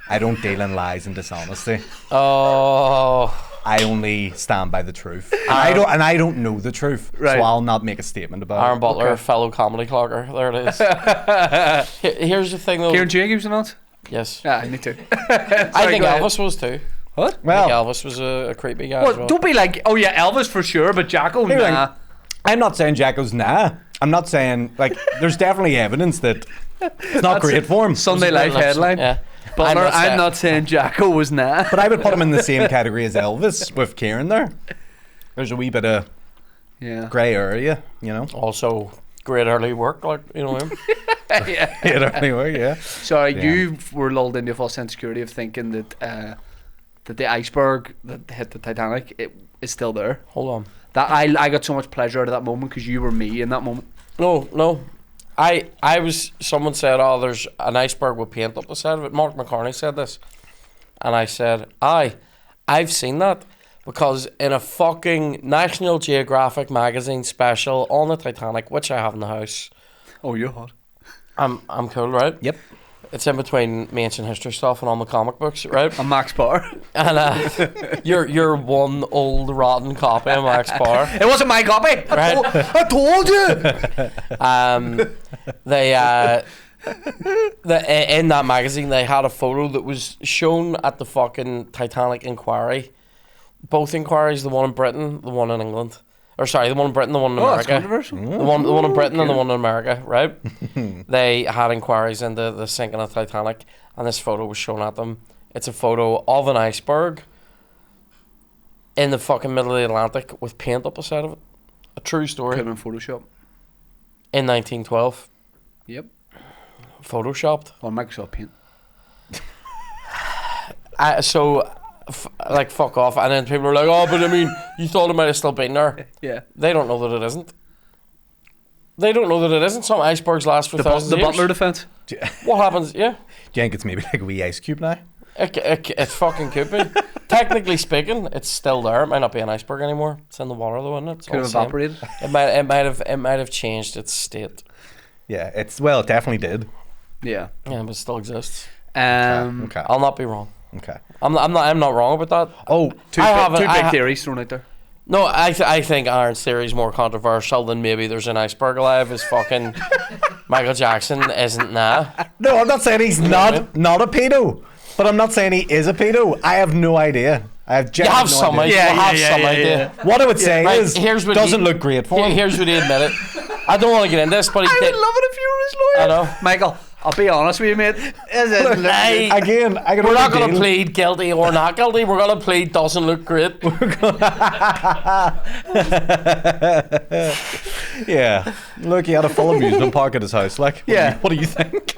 I don't deal in lies and dishonesty. Oh, I only stand by the truth. And I don't know the truth, Right. so I'll not make a statement about Aaron it. Butler, Okay. fellow comedy clogger. There it is. Here's the thing, though. Kieran Jacobs or not? Yes. Yeah, me too. I think Elvis was too. What? I think Well, Elvis was a creepy guy as Well, well. don't be like, oh yeah, Elvis for sure, but Jacko, Here's the nah. thing. I'm not saying Jacko's nah. I'm not saying, like, there's definitely evidence that it's not great for him. Sunday Life headline. Yeah. Butler, I'm not saying Jacko was nah. But I would put him in the same category as Elvis with Kieran there. There's a wee bit of Yeah. grey area, you know? Also, great early work, like, you know him. Yeah. Anyway, yeah. Sorry, Yeah. you were lulled into a false sense of security of thinking that that the iceberg that hit the Titanic is still there. Hold on. That I got so much pleasure out of that moment because you were me in that moment. No. Someone said, oh, there's an iceberg with paint up the side of it. Mark McCartney said this. And I said, I've seen that because in a fucking National Geographic magazine special on the Titanic, which I have in the house, Oh, you're hot. I'm cool, right? Yep. It's in between me ancient history stuff and all my comic books, right? I'm Max Power. And you're one old rotten copy of Max Power. It wasn't my copy. Right. I told you. They in that magazine they had a photo that was shown at the fucking Titanic inquiry. Both inquiries, the one in Britain, the one in England. Or sorry, the one in Britain, the one in Oh, that's America. controversial. The one in Britain and the one in America, right? They had inquiries into the sinking of Titanic, and this photo was shown at them. It's a photo of an iceberg in the fucking middle of the Atlantic with paint up the side of it. A true story. Could have been Photoshop. In 1912, Yep. photoshopped. On Microsoft Paint. Fuck off. And then people are like, oh, but I mean, you thought it might have still been there. Yeah. They don't know that it isn't. They don't know that it isn't. Some icebergs last for thousands The of years. Butler defense. What happens? Yeah. Do you think it's maybe like a wee ice cube now? It fucking could be. Technically speaking, it's still there. It might not be an iceberg anymore. It's in the water though, isn't it? It's Could all have the same. evaporated. It might have changed its state. Yeah, it definitely did. Yeah. Yeah, but it still exists. Okay. I'll not be wrong. Okay. I'm not wrong about that. Oh, Two I big haven't- theories thrown out there. No, I think Aaron's theory is more controversial than maybe there's an iceberg alive. Is fucking Michael Jackson isn't nah. no, I'm not saying he's not a pedo, but I'm not saying he is a pedo. I have no idea. I have You genuinely have no some idea. idea. You have some idea. What I would say Right, is, here's what doesn't he- look great for him. Here's what he admitted. I don't want to get into this, but he I did. would love it if you were his lawyer. I know. Michael, I'll be honest with you, mate. Hey, Again, I can we're only not going to deal- plead guilty or not guilty. We're going to plead doesn't look great. Yeah. Look, he had a full amusement park at his house. Like, Yeah. What do you think?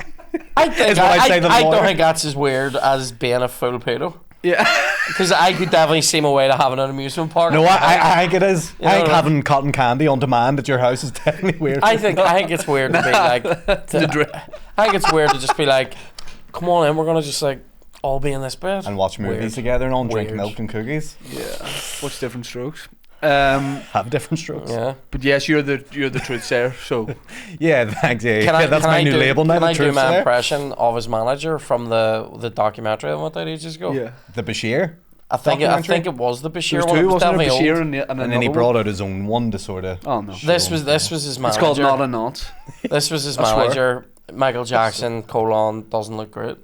I think Is what I say to the I don't lawyer. think that's as weird as being a full pedo. Yeah. Because I could definitely see my way to having an amusement park. No, I think it is. You I think know- having cotton candy on demand at your house is definitely weird. I think it's weird to be like. I think it's weird to just be like, come on in, we're gonna just like all be in this bed and watch movies Weird. together and all, and drink Weird. milk and cookies. Yeah. What's different strokes? Have different strokes. Yeah. But yes, you're the truth sayer. So Yeah, thanks. Yeah, Can I, that's can my I new do, label now. Can the I do truth my sayer. impression of his manager from the documentary that went out ages ago? yeah. The Bashir. I think Documentary? it was the There Bashir was one. It two, was wasn't there? definitely Bashir old. and And then he another brought one. out his own one to sort of. Oh no. This was his manager. It's called Not a Nonce. This was his I swear. manager. Michael Jackson : doesn't look great.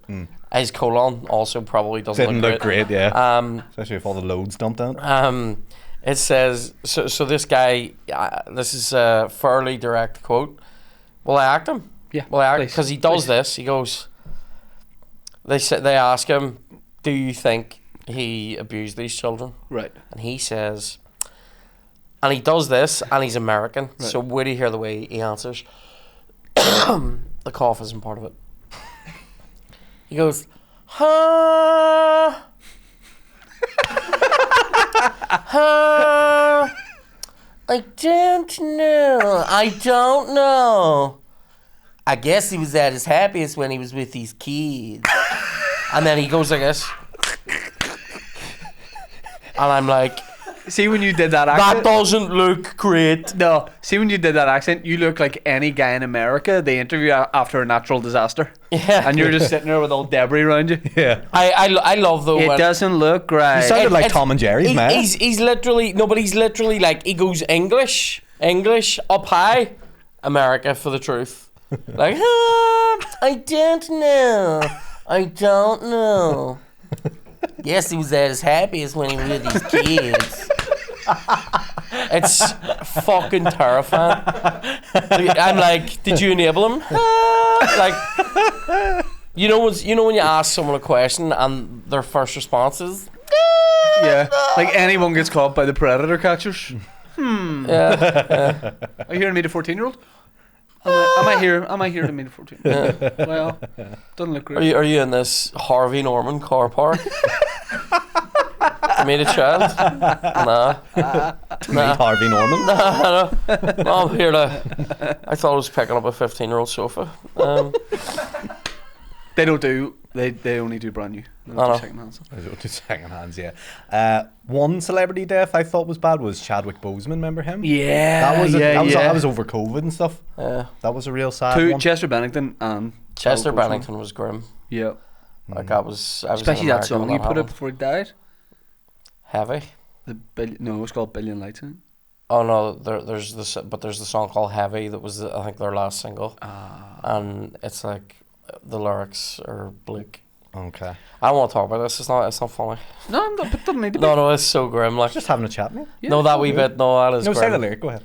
His colon also probably doesn't Didn't look great, yeah. Especially with all the loads dumped in. It says so. This guy. This is a fairly direct quote. Will I act him? Yeah. Will I act? please, Because he does please. this. He goes. They ask him, "Do you think he abused these children?" Right. And he says, and he does this, and he's American. Right. So wait till you hear the way he answers. The cough isn't part of it. He goes, huh? Huh? I don't know. I don't know. I guess he was at his happiest when he was with these kids. And then he goes like this. And I'm like, See when you did that That accent. doesn't look great. No, see when you did that accent, you look like any guy in America they interview after a natural disaster, Yeah. and you're just sitting there with all debris around you. Yeah. I love though. It when- doesn't look right. You sounded like it's- Tom and Jerry's, man. He's literally no, but he's literally like he goes English up high, America for the truth. Like I don't know. Yes, he was at his happiest when he was with these kids. It's fucking terrifying. I'm like, did you enable him? Like, you know when you ask someone a question and their first response is, Yeah, like anyone gets caught by the predator catchers. yeah. Are you here to meet a 14-year-old? Am I here to meet a 14-year-old? Well, doesn't look great. Are you in this Harvey Norman car park? To meet a child? Nah. Meet Harvey Norman. No, I'm here to. I thought I was picking up a 15-year-old sofa. They don't do. They only do brand new. They I don't know. do second-hand stuff. To second hands, yeah. One celebrity death I thought was bad was Chadwick Boseman. Remember him? Yeah, that was over COVID and stuff. Yeah. That was a real sad Two, one. Chester Bennington and Chester Chadwick Boseman. Bennington was grim. Yeah, Like I was especially in that America song when he that put up happened. before he died. Heavy. No, it's called Billion Lights. I think. Oh no, there's the song called Heavy that was I think their last single, and it's like the lyrics are bleak. Okay. I don't want to talk about this. It's not funny. No, it doesn't need to be. No, it's so grim. Like Just having a chat, mate. Yeah, no, that it's wee all good. bit. No, that is No, say the grim. lyric. Go ahead.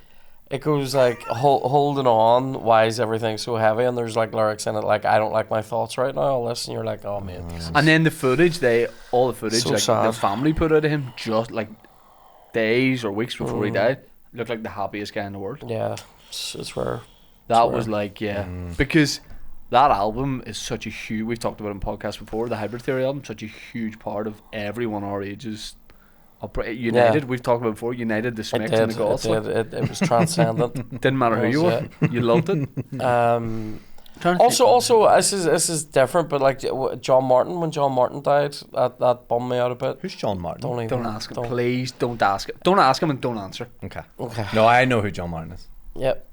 It goes like holding on. Why is everything so heavy? And there's like lyrics in it like I don't like my thoughts right now. All this, and you're like, oh man. This is And then the footage, all the footage, So like sad. the family put out of him just like days or weeks before he died, looked like the happiest guy in the world. yeah, it's rare. That Swear. was like, yeah, because that album is such a huge. We've talked about it in podcasts before. The Hybrid Theory album, such a huge part of everyone our ages. United, we've talked about it before. United, the It Smicks did. and the Goths. It was transcendent. Didn't matter who you were, That you loved it. Um, Trying to also, think. this is different. But like John Martin, when John Martin died, that bummed me out a bit. Who's John Martin? Don't even. Don't ask him, please. Don't ask him. Don't ask him and don't answer. Okay. Okay. No, I know who John Martin is. Yep.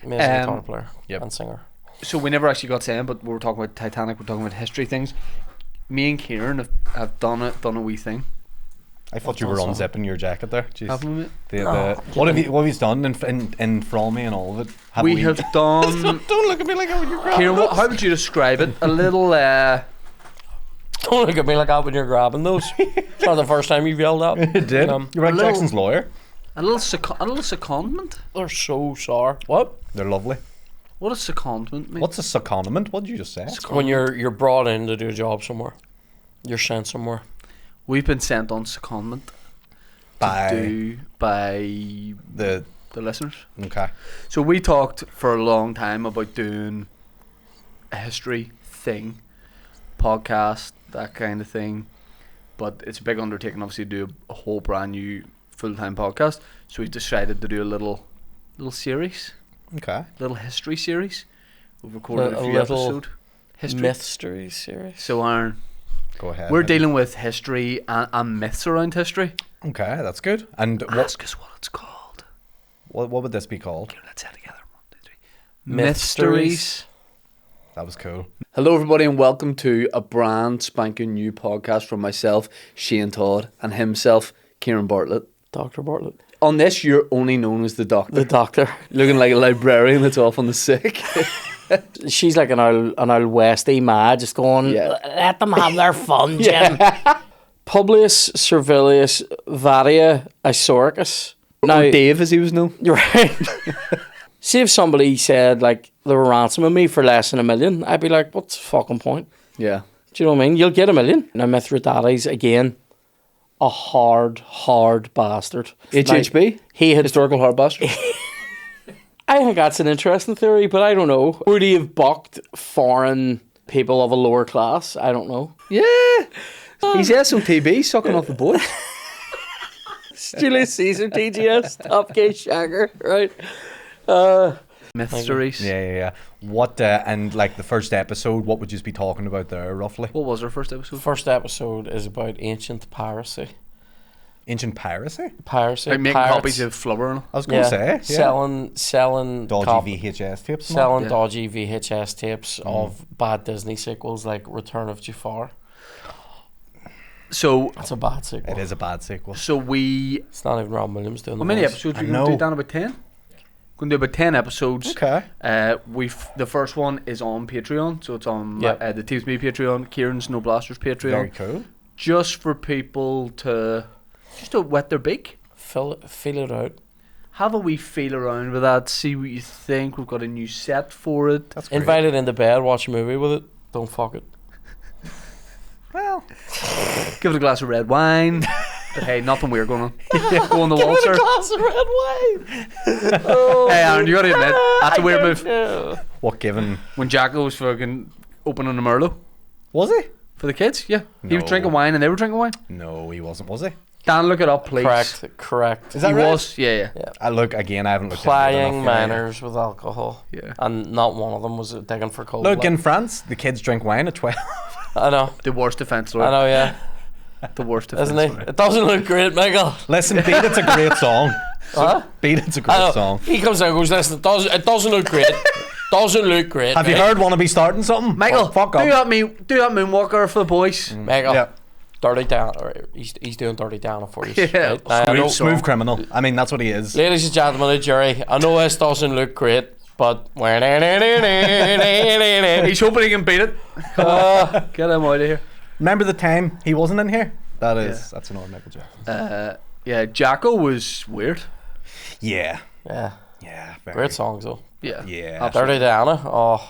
Amazing guitar player. Yep. And singer. So we never actually got saying, but we were talking about Titanic. We're talking about history things. Me and Ciaran have done a wee thing. I thought you were Awesome. unzipping your jacket there. Jeez. Haven't we? What have you done in from me and all of it? We have done. Don't look at me like that when you're grabbing Ciaran, how would you describe it? A little. Don't look at me like that when you're grabbing those. It's not the first time you've yelled out. It did. You're like a little- Jackson's lawyer. A little secondment. They're so sour. What? They're lovely. What is secondment mean? What's a secondment? What did you just say? When you're brought in to do a job somewhere, you're sent somewhere. We've been sent on secondment By by the the listeners. okay. So we talked for a long time about doing a history thing, podcast, that kind of thing. But it's a big undertaking, obviously, to do a whole brand new full-time podcast. So we decided to do a little series, Okay. little history series. We've recorded A a few little episodes. History. Mystery series. So Aaron, Go ahead. we're mate. dealing with history and myths around history. Okay, that's good. And Ask us what it's called. what would this be called? Here, let's say it together. 1, 2, 3. Mysteries. That was cool. Hello, everybody, and welcome to a brand spanking new podcast from myself, Shane Todd, and himself, Ciaran Bartlett. Dr. Bartlett. On this, you're only known as the Doctor, The doctor. looking like a librarian that's off on the sick. She's like an old Westie ma, just going, Yeah. let them have their fun, Jim. Publius Servilius Varia Isauricus. Now, Or Dave, as he was known. you're right. See if somebody said, like, they were ransoming me for less than $1 million, I'd be like, what's the fucking point? Yeah. Do you know what I mean? You'll get $1 million. Now, Mithridates, again, a hard bastard. HHB? Now, he had Historical hard bastard. I think that's an interesting theory, but I don't know. Would he have bucked foreign people of a lower class? I don't know. Yeah. He's had some TB sucking off the board. Julius Caesar, TGS, Top Gay Shagger, right? Mysteries. Yeah. What and like the first episode, what would you be talking about there roughly? What was our first episode? First episode is about ancient piracy. Ancient piracy? Piracy. Like making pirates. copies of Flubber and all. I was going to say. Yeah. Selling Dodgy VHS tapes. and all. selling Yeah. dodgy VHS tapes of bad Disney sequels like Return of Jafar. So That's a bad sequel. It is a bad sequel. we It's not even Robin Williams doing how the many voice. episodes I are we going to do, know. Dan? About 10? Going to do about 10 episodes. Okay. The first one is on Patreon, so it's on Yep. the Teams Me Patreon, Kieran's No Blasters Patreon, Very cool. just for people to wet their beak, Feel it out. have a wee feel around with that, see what you think. We've got a new set for it. That's great. Invite it into bed, watch a movie with it. Don't fuck it. Well, Give it a glass of red wine. But hey, nothing weird going on. Go on the waltzer. glass of red wine. Oh, Hey, Aaron, you gotta admit that's a weird move. what given? When Jacko was fucking opening the Merlot Was he? for the kids, yeah, he was No. drinking wine and they were drinking wine. No, he wasn't. Was he? Dan, look it up, please. Correct. Is that He right? was, yeah. Look again. I haven't looked. into it Plying enough yet. minors with alcohol. Yeah. And not one of them was digging for cold. Look like. in France, the kids drink wine at 12. I know. The worst defense I lawyer. know, yeah. The worst defense Isn't he? lawyer. It doesn't look great, Michael. Listen, Beat It's a great song. Huh? Beat It's a I great know. song. He comes out and goes, listen, it doesn't look great. Doesn't look great. Have you mate. heard Wanna Be Starting Something? Michael, Fuck do up. that moonwalker for the boys. Michael, Yeah. Dirty Down. He's doing Dirty Down for you. Yeah. Right? Now, I know, Smooth criminal. I mean, that's what he is. ladies and gentlemen of the jury, I know this doesn't look great, but He's hoping he can beat it. Come on, get him out of here. Remember the time he wasn't in here? That's an old Michael Jackson. Yeah, Jacko was weird. Yeah. yeah, Yeah. Very. great songs though. Yeah. Yeah. Dirty Down. Oh,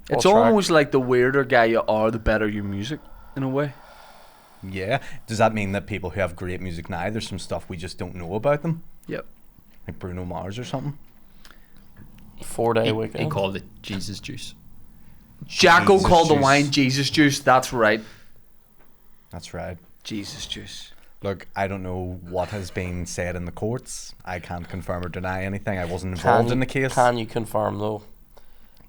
It's what track? almost like the weirder guy you are, the better your music, in a way. Yeah. Does that mean that people who have great music now, there's some stuff we just don't know about them? Yep. Like Bruno Mars or something? 4-day He weekend. called it Jesus juice. Jacko Jesus called the juice. wine Jesus juice. That's right. That's right. Jesus juice. Look, I don't know what has been said in the courts. I can't confirm or deny anything. I wasn't involved in the case. Can you confirm though?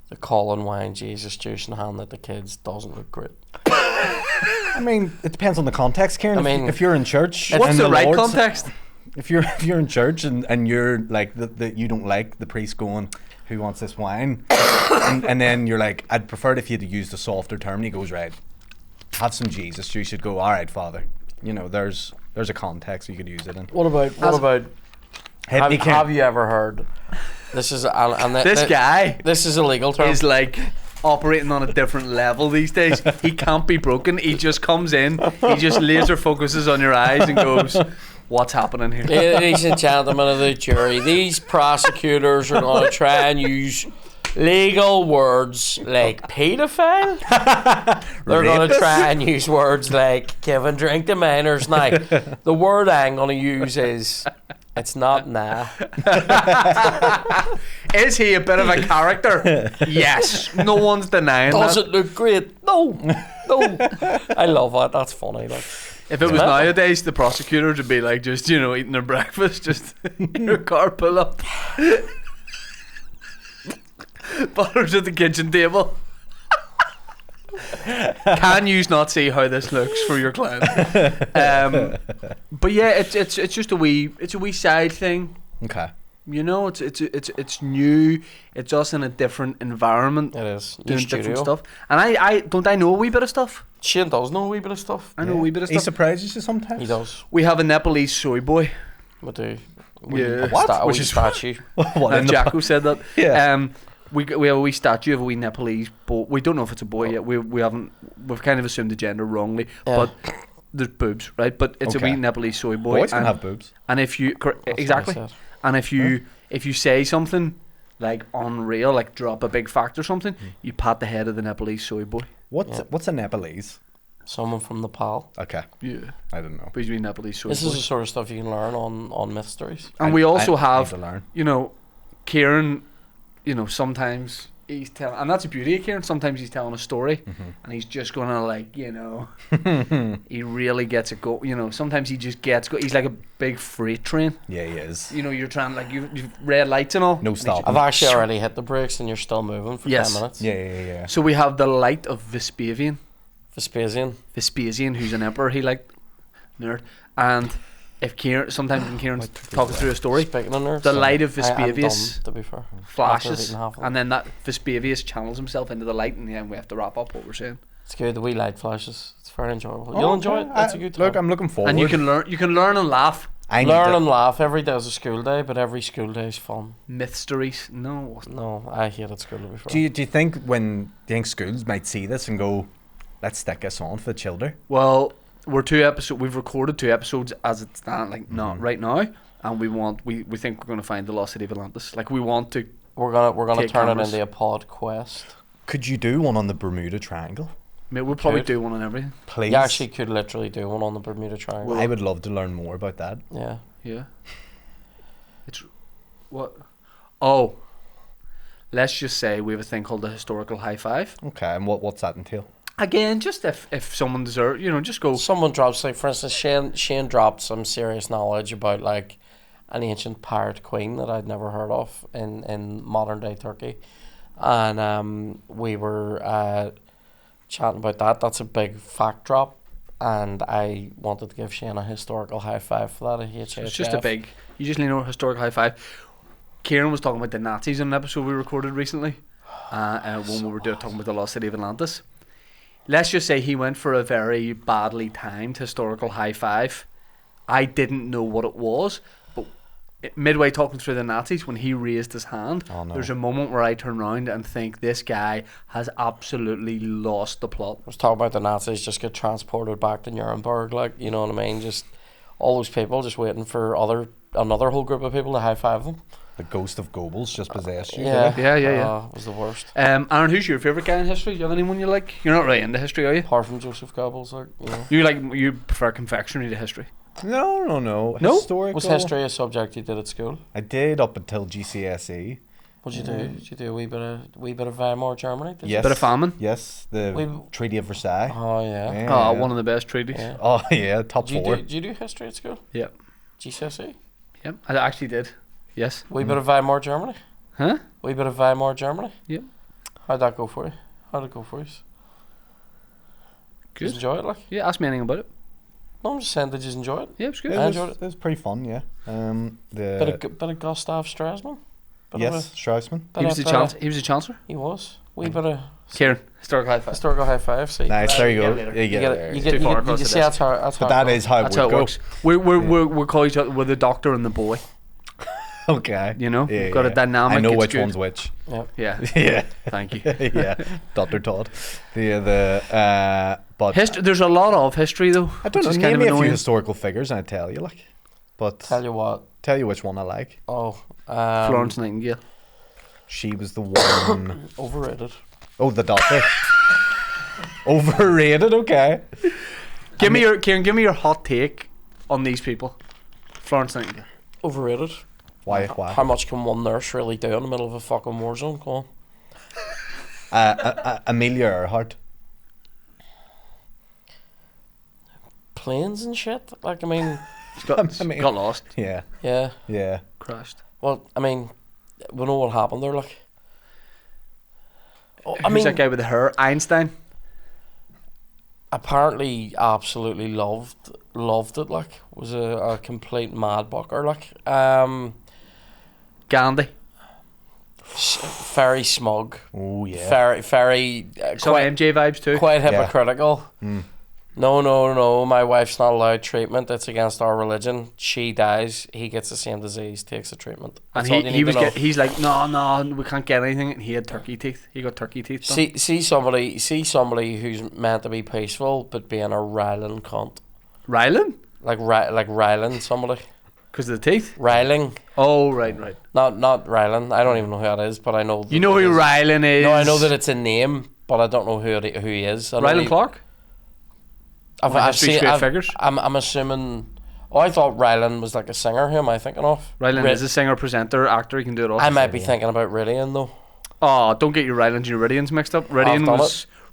The calling wine Jesus juice and handing it to kids doesn't look great. I mean, it depends on the context, Kieran. I mean, if you're in church, What's and the right Lord's- context? If you're in church and you're like the you don't like the priest going, who wants this wine, and then you're like, I'd prefer it if you'd used a softer term. And he goes, right, have some Jesus juice. You'd go, all right, Father. You know, there's a context you could use it in. What about Hit me, Kieran. have you ever heard? This is and This guy This is a legal term. is like operating on a different level these days. He can't be broken. He just comes in, he just laser focuses on your eyes and goes, what's happening here? Ladies and gentlemen of the jury, these prosecutors are going to try and use legal words like paedophile. They're going to Rapist. try and use words like giving drink to minors. Now, the word I'm going to use is, it's not nah. Is he a bit of a character? Yes. No one's denying Does that. it look great? No. I love that. That's funny. Like, If it was nowadays, the prosecutors would be like just, eating their breakfast, just in your car pull up. Butler's at the kitchen table. Can you not see how this looks for your client? But yeah, it's just a wee side thing. Okay. It's new. It's us in a different environment, it is. New doing studio. different stuff. And I know a wee bit of stuff. Shane does know a wee bit of stuff. I know a wee bit of He stuff. surprises you sometimes. He does. We have a Nepalese soy boy. What do? Yeah. What? Which is statue. What, in the Jacko said that. Yeah. We have a wee statue of a wee Nepalese boy. We don't know if it's a boy yet. We've kind of assumed the gender wrongly, Yeah. but there's boobs, right? But it's Okay. a wee Nepalese soy boy. Boys can and, have boobs. and if you That's what I exactly, said. and if you say something like unreal, like drop a big fact or something, you pat the head of the Nepalese soy boy. What's a Nepalese? Someone from Nepal. Okay, Yeah, I don't know. but he's a wee Nepalese soy This boy. is the sort of stuff you can learn on Myth Stories. And we also I have, need to learn. Kieran, sometimes he's telling, and that's the beauty of Kieran, sometimes he's telling a story, and he's just gonna he really gets it go, sometimes he just gets go, he's like a big freight train, Yeah, he is. you're trying, like, you've red lights and all. No and he's stop. I've actually already hit the brakes and you're still moving for Yes. 10 minutes. Yeah. So we have the light of Vespasian, Vespasian. who's an emperor, he nerd, and if Ciaran, sometimes when Kieran's talking through a story, Speaking of nerds, the light of I'm done, Vespavius to be fair. After flashes, eating half of and them. then that Vespavius channels himself into the light, and then we have to wrap up what we're saying. It's good. The wee light flashes. It's very enjoyable. You'll enjoy it. It's a good time. Look, I'm looking forward. And you can learn and laugh. I need Learn to- and laugh. Every day is a school day, but every school day is fun. Mysteries. No. No, I hated school to be fair. Do you think schools might see this and go, let's stick this on for the children? Well, we've recorded 2 episodes as it stands, like not right now, and we think we're gonna find the lost city of Atlantis. Like we want to. We're gonna Take turn cameras. it into a pod quest. Could you do one on the Bermuda Triangle? We'll probably Could. do one on everything. Please. You actually could literally do one on the Bermuda Triangle. I would love to learn more about that. Yeah. Yeah. It's what? Oh. Let's just say we have a thing called the historical high five. Okay, and what's that entail? Again, just if someone deserves, just go. Someone drops, like, for instance, Shane dropped some serious knowledge about, like, an ancient pirate queen that I'd never heard of in modern day Turkey, and we were chatting about that. That's a big fact drop, and I wanted to give Shane a historical high five for that. It's just a big. You just need a historical high five. Ciaran was talking about the Nazis in an episode we recorded recently, when we were talking about the lost city of Atlantis. Let's just say he went for a very badly timed historical high five. I didn't know what it was, but midway talking through the Nazis, when he raised his hand, Oh, no. there's a moment where I turn around and think this guy has absolutely lost the plot. I was talking about the Nazis just get transported back to Nuremberg, like, you know what I mean? Just all those people just waiting for another whole group of people to high five them. The ghost of Goebbels just possessed you. Yeah, did it? Yeah. It was the worst. Aaron, who's your favourite guy in history? Do you have anyone you like? You're not really into history, are you? Apart from Joseph Goebbels, like, you know. You prefer confectionery to history? No. No? Historical. Was history a subject you did at school? I did up until GCSE. What'd you do? Did you do a wee bit of Weimar Germany? Did you? Yes. Bit of famine? Yes, the Treaty of Versailles. Oh yeah. Yeah. One of the best treaties. Yeah. Oh yeah, top Did you, 4. did you do history at school? Yep. GCSE? Yep. I actually did. Yes. Wee bit of Weimar Germany? Huh? Wee bit of Weimar Germany? Yep. How'd that go for you? How'd it go for you? Did Good. you enjoy it, like? Yeah, ask me anything about it. No, I'm just saying, did you enjoy it? Yeah, it was good. It I was, enjoyed it. it was pretty fun, yeah. Bit of Gustav Stresemann? Bit of Yes, Straussman. He was the chancellor. He was. Wee bit of Ciaran, historical high five. historical high five. See, Nice, there you you go. get it later. You you get get it. it. You Too get far you, across you the see desk. that's how But that it is how That's it how would it go. works. We call each other. We're the doctor and the boy. Okay. You know, Yeah, we've got a yeah. dynamic. I know it's which good. one's which. goes. Yeah. Yeah. Thank you. Yeah. Dr. Todd. But There's a lot of history though. I don't know. which is Name kind of me a few annoying. historical figures and I tell you, like. But Tell you what. tell you which one I like. Oh, Florence Nightingale. She was the one. overrated. Oh, the doctor. Overrated. Okay. Give me your hot take on these people. Florence Nightingale. Overrated. Why? How much can one nurse really do in the middle of a fucking war zone? Go on. Amelia Earhart. Planes and shit. Like, I mean, Got lost. Yeah. yeah. Yeah. Crashed. Well, I mean, we know what happened there. Like, oh, I Who's mean, that guy with the hair? Einstein. apparently, absolutely loved it. Like, was a complete mad bucker. Like, Gandhi. very smug. Oh yeah. Very Some MJ vibes too. quite Yeah. hypocritical. Mm. No, my wife's not allowed treatment. It's against our religion. She dies. He gets the same disease, takes the treatment. And That's all you need to know. he's like, no, we can't get anything. And he had turkey teeth. He got turkey teeth done. See somebody who's meant to be peaceful but being a riling cunt. Riling? Like riling somebody. Because of the teeth? Riling. Oh, right. Not riling. I don't even know who that is, but I know You know who Riling is? No, I know that it's a name, but I don't know who he is. I know Rylan Clark? I've History seen Straight Figures? I'm assuming. Oh, I thought Rylan was like a singer. Who am I thinking of? Rylan Ri- is a singer, presenter, actor. He can do it all. I might be thinking about Ridian though. Oh, don't get your Rylan and your Ridians mixed up. I've done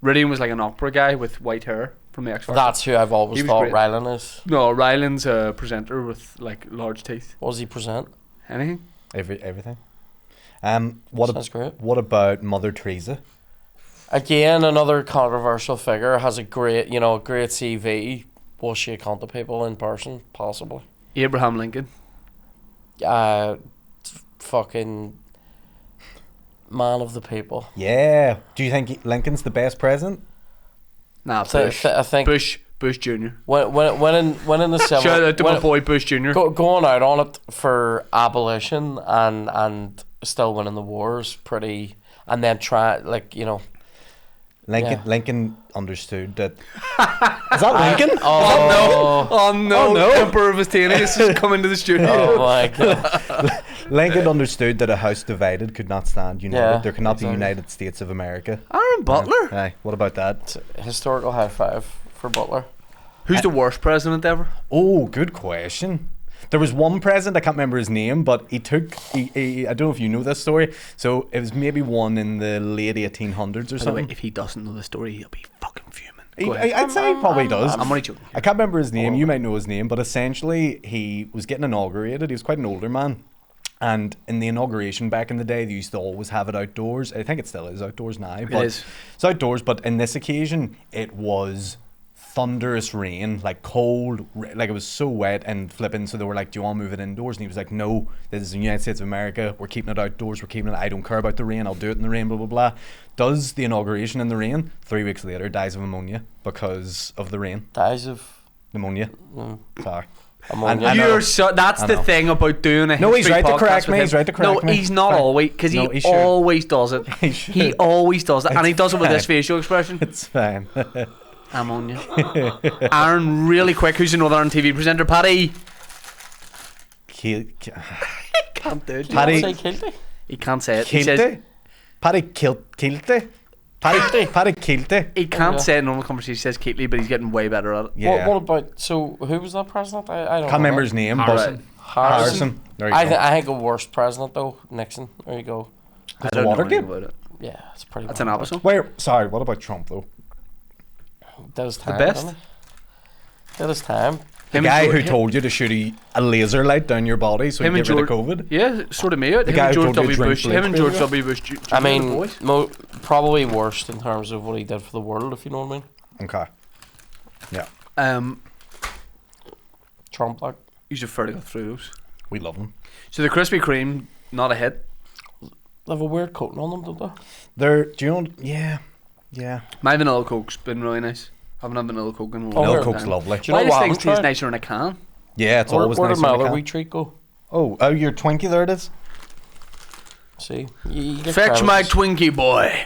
Ridian was like an opera guy with white hair from the X Factor. That's who I've always He was thought great. Rylan is. No, Rylan's a presenter with like large teeth. What does he present? Anything? Everything. Sounds great. What about Mother Teresa? Again, another controversial figure, has a great CV. Was she a cunt to people in person? Possibly. Abraham Lincoln. Fucking man of the people. Yeah. Do you think Lincoln's the best president? Nah, So, Bush. I think Bush Jr. when in the civil Shout out to my boy Bush Jr. going out on it for abolition and still winning the wars pretty, and then try Lincoln understood that. Is that Lincoln? Oh no! no. Emperor of Astanias is coming to the studio. Oh my god. Lincoln understood that a house divided could not stand united. Yeah, There cannot exactly. be United States of America. Aaron Butler. Aye. What about that? Historical high five for Butler. Who's the worst president ever? Oh, good question. There was one president, I can't remember his name, but he I don't know if you know this story. So it was maybe one in the late 1800s or By the way, something. if he doesn't know the story, he'll be fucking fuming. Go ahead. I'd say he probably does. I'm only joking. I can't remember his name. You might know his name, but essentially he was getting inaugurated. He was quite an older man. And in the inauguration back in the day, they used to always have it outdoors. I think it still is outdoors now. But is. It's outdoors, but in this occasion, it was thunderous rain, like cold, like it was so wet and flipping. So they were like, do you want to move it indoors? And he was like, no, this is the United States of America. We're keeping it outdoors. We're keeping it. I don't care about the rain. I'll do it in the rain, blah, blah, blah. Does the inauguration in the rain. 3 weeks later, dies of pneumonia because of the rain. Dies of Pneumonia. Sorry. ammonia. I know. You're so that's I the know. thing about doing a No, he's history right to podcast correct with me, him. he's right to correct No, me. he's not Fine. always, because No, he he should. always does it. He should. He always does it, and he It's does it with this fine. facial expression. It's fine. Ammonia. Aaron, really quick, who's another on TV presenter? Paddy. Can't do it. Paddy- Say Kilty? He can't say it. He says Kilte? Paddy Kilte? Paddy Kilte? he can't Yeah. say it in normal conversation. He says Keatley, but he's getting way better at it. Yeah. What about, so who was that president? I don't Can't know. remember his name, Harrison. Harrison. There you I go. think the worst president though, Nixon. There you go. I the don't know Watergate? anything about it. Yeah, it's pretty. That's an bad. episode. Wait, sorry, what about Trump though? Did his time. best? didn't he? Did his time. The Him and guy George- who told you to shoot a laser light down your body so you Him and get rid of George- COVID? Yeah, sort of me out. The Him guy and who George told you W. to drink Bush. Him and bleach, George baby. W. Bush. I the mean, boys. probably worst in terms of what he did for the world, if you know what I mean. Okay. Yeah. Trump, like. You should fairly go through those. We love him. So the Krispy Kreme, not a hit. They have a weird coating on them, don't they? They're, do you know, yeah. Yeah. My vanilla Coke's been really nice. Haven't had vanilla Coke in a long Oh, Vanilla here. Coke's time. lovely. Do you know Why what does I things haven't taste tried? nicer in a can? Yeah, it's always Where nice did my when other you wee can. treat go? Oh, your Twinkie there it is? See? You get Fetch my cravings. Twinkie boy.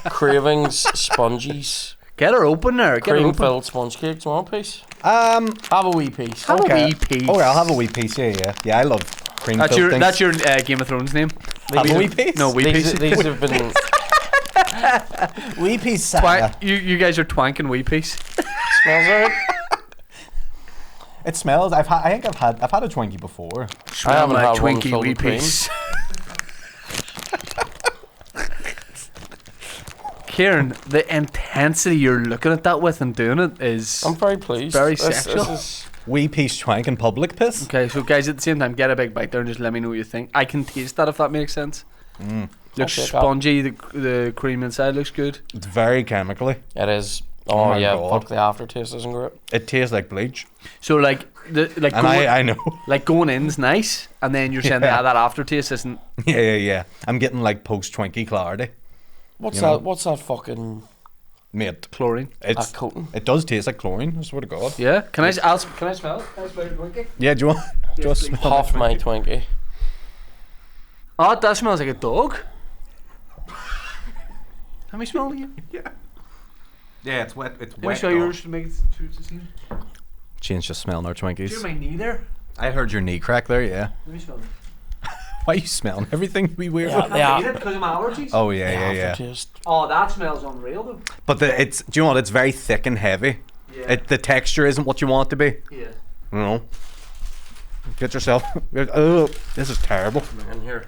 Cravings, sponges, Get her open there. Get her cream open. filled sponge cakes. Want a piece? Um, Have a wee piece. Have okay. a wee piece. Oh, yeah, I'll have a wee piece, yeah. Yeah, I love cream That's filled your things. that's your Game of Thrones name. Have a wee piece? No, wee piece. These have been wee piece, You guys are twanking wee piece. smells alright. It smells. I think I've had a Twinkie before. I haven't Like had one Twinkie filled wee with cream. piece. Kieran, the intensity you're looking at that with and doing it is I'm very pleased. Very This sexual. is Wee piece twank in public piss. okay. So guys, at the same time, get a big bite there and just let me know what you think. I can taste that if that makes sense. Looks Okay, spongy. The cream inside looks good. It's very chemically. it is. Oh Oh, my yeah, God. fuck, the aftertaste isn't great. It tastes like bleach. So like And going, I know. like going in's nice, and then you're saying Yeah. that aftertaste isn't. Yeah. I'm getting like post Twinkie clarity. What's You that? know. What's that fucking Mate, Chlorine. it's coating? it does taste like chlorine, I swear to God. Yeah. Can I smell it? Can I smell your Twinkie? Yeah, do you want Yes, to please. smell Half my Twinkie. Oh, that smells like a dog. Let me smell it again. Yeah, it's wet. It's Let me show yours to make it to see. Change the smell in our Do you Twinkies. hear my knee there? I heard your knee crack there, yeah. Let me smell it. Why are you smelling everything we wear? Yeah. I can't eat it because of my allergies. Oh yeah. Aftertaste. Oh, that smells unreal though. But it's do you know what? It's very thick and heavy. Yeah. The texture isn't what you want it to be. Yeah. You know. Get yourself. Oh, this is terrible. In here.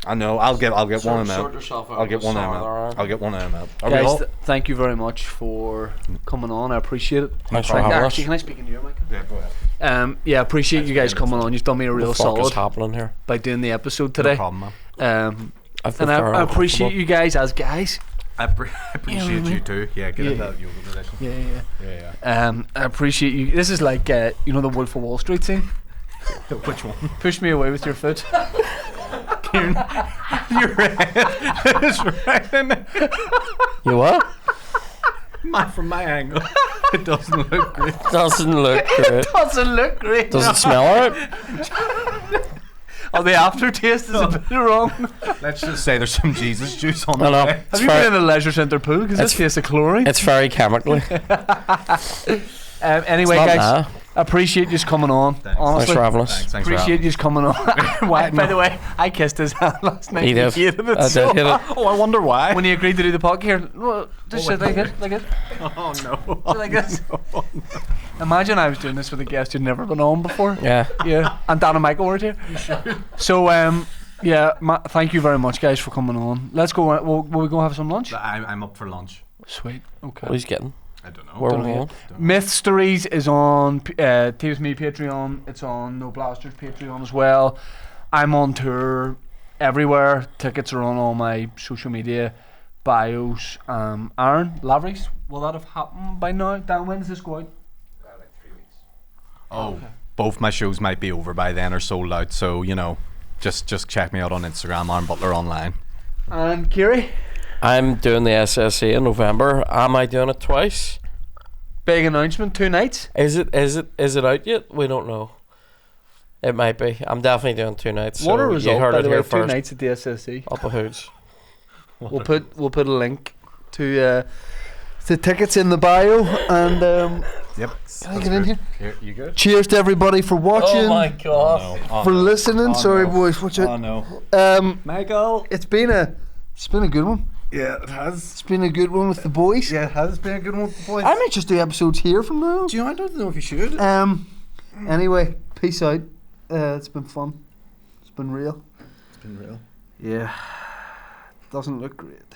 I know. I'll get one of Sort them. yourself out. I'll get with one of some them. other arm. I'll get one of them. Are we Guys, all? thank you very much for coming on. I appreciate it. Thanks for Thank- having actually, us. can I speak in your mic? Yeah, go ahead. Yeah, appreciate you guys coming on. You've done me a real What the fuck is solid happening here? by doing the episode No today. problem, man. And I feel I very appreciate uncomfortable. you guys as guys. I appreciate you too. Yeah, get in that yoga position. Yeah. I appreciate you. This is like the Wolf of Wall Street scene. Which one? Push me away with your foot. Ciaran, your head is right in it. You what? From my angle, it doesn't look great. Doesn't look good. Doesn't look great. Does it smell alright? Oh, the aftertaste is a bit wrong. Let's just say there's some Jesus juice on No, no. it. Have you been in a leisure centre pool? Because this tastes of chlorine. It's very chemically. Anyway, It's not guys, nah. I appreciate you coming on. Thanks. Honestly, Thanks for having us. Thanks for appreciate you coming on. By the way, I kissed his hand last night. He did. hated it I so did hit it. Oh, I wonder why. When he agreed to do the podcast here, well, just sit like it. Oh no. Sit like this. Imagine I was doing this with a guest who'd never been on before. Yeah. Yeah, and Dan and Michael were here. So, thank you very much, guys, for coming on. Let's go. Will we go have some lunch? I'm up for lunch. Sweet. Okay. What he's getting? I don't know. Where Don't we know. going? Myth Stories is on Tea With Me Patreon. It's on No Blasters Patreon as well. I'm on tour everywhere. Tickets are on all my social media bios. Aaron Lavery's, will that have happened by now? Dan, when does this go out? Like 3 weeks. Oh, both my shows might be over by then or sold out. So just check me out on Instagram, Ciaran Butler online. And Kiri? I'm doing the SSE in November. Am I doing it twice? Big announcement, 2 nights. Is it out yet? We don't know. It might be. I'm definitely doing 2 nights. What a so result, you heard by it the way, here 2 first. nights at the SSE. Up a hoods. We'll put a link to the tickets in the bio, and Yep. can I get in here? You good? Cheers to everybody for watching, Oh my god. Oh, for listening. Oh, Sorry, no. boys. Watch Oh out. no. Michael. It's been a good one. Yeah, it has. It's been a good one with the boys. Yeah, it has been a good one, boys. I might just do episodes here from now. Do you know? I don't know if you should. Anyway, peace out. It's been fun. It's been real. It's been real. Yeah. Doesn't look great.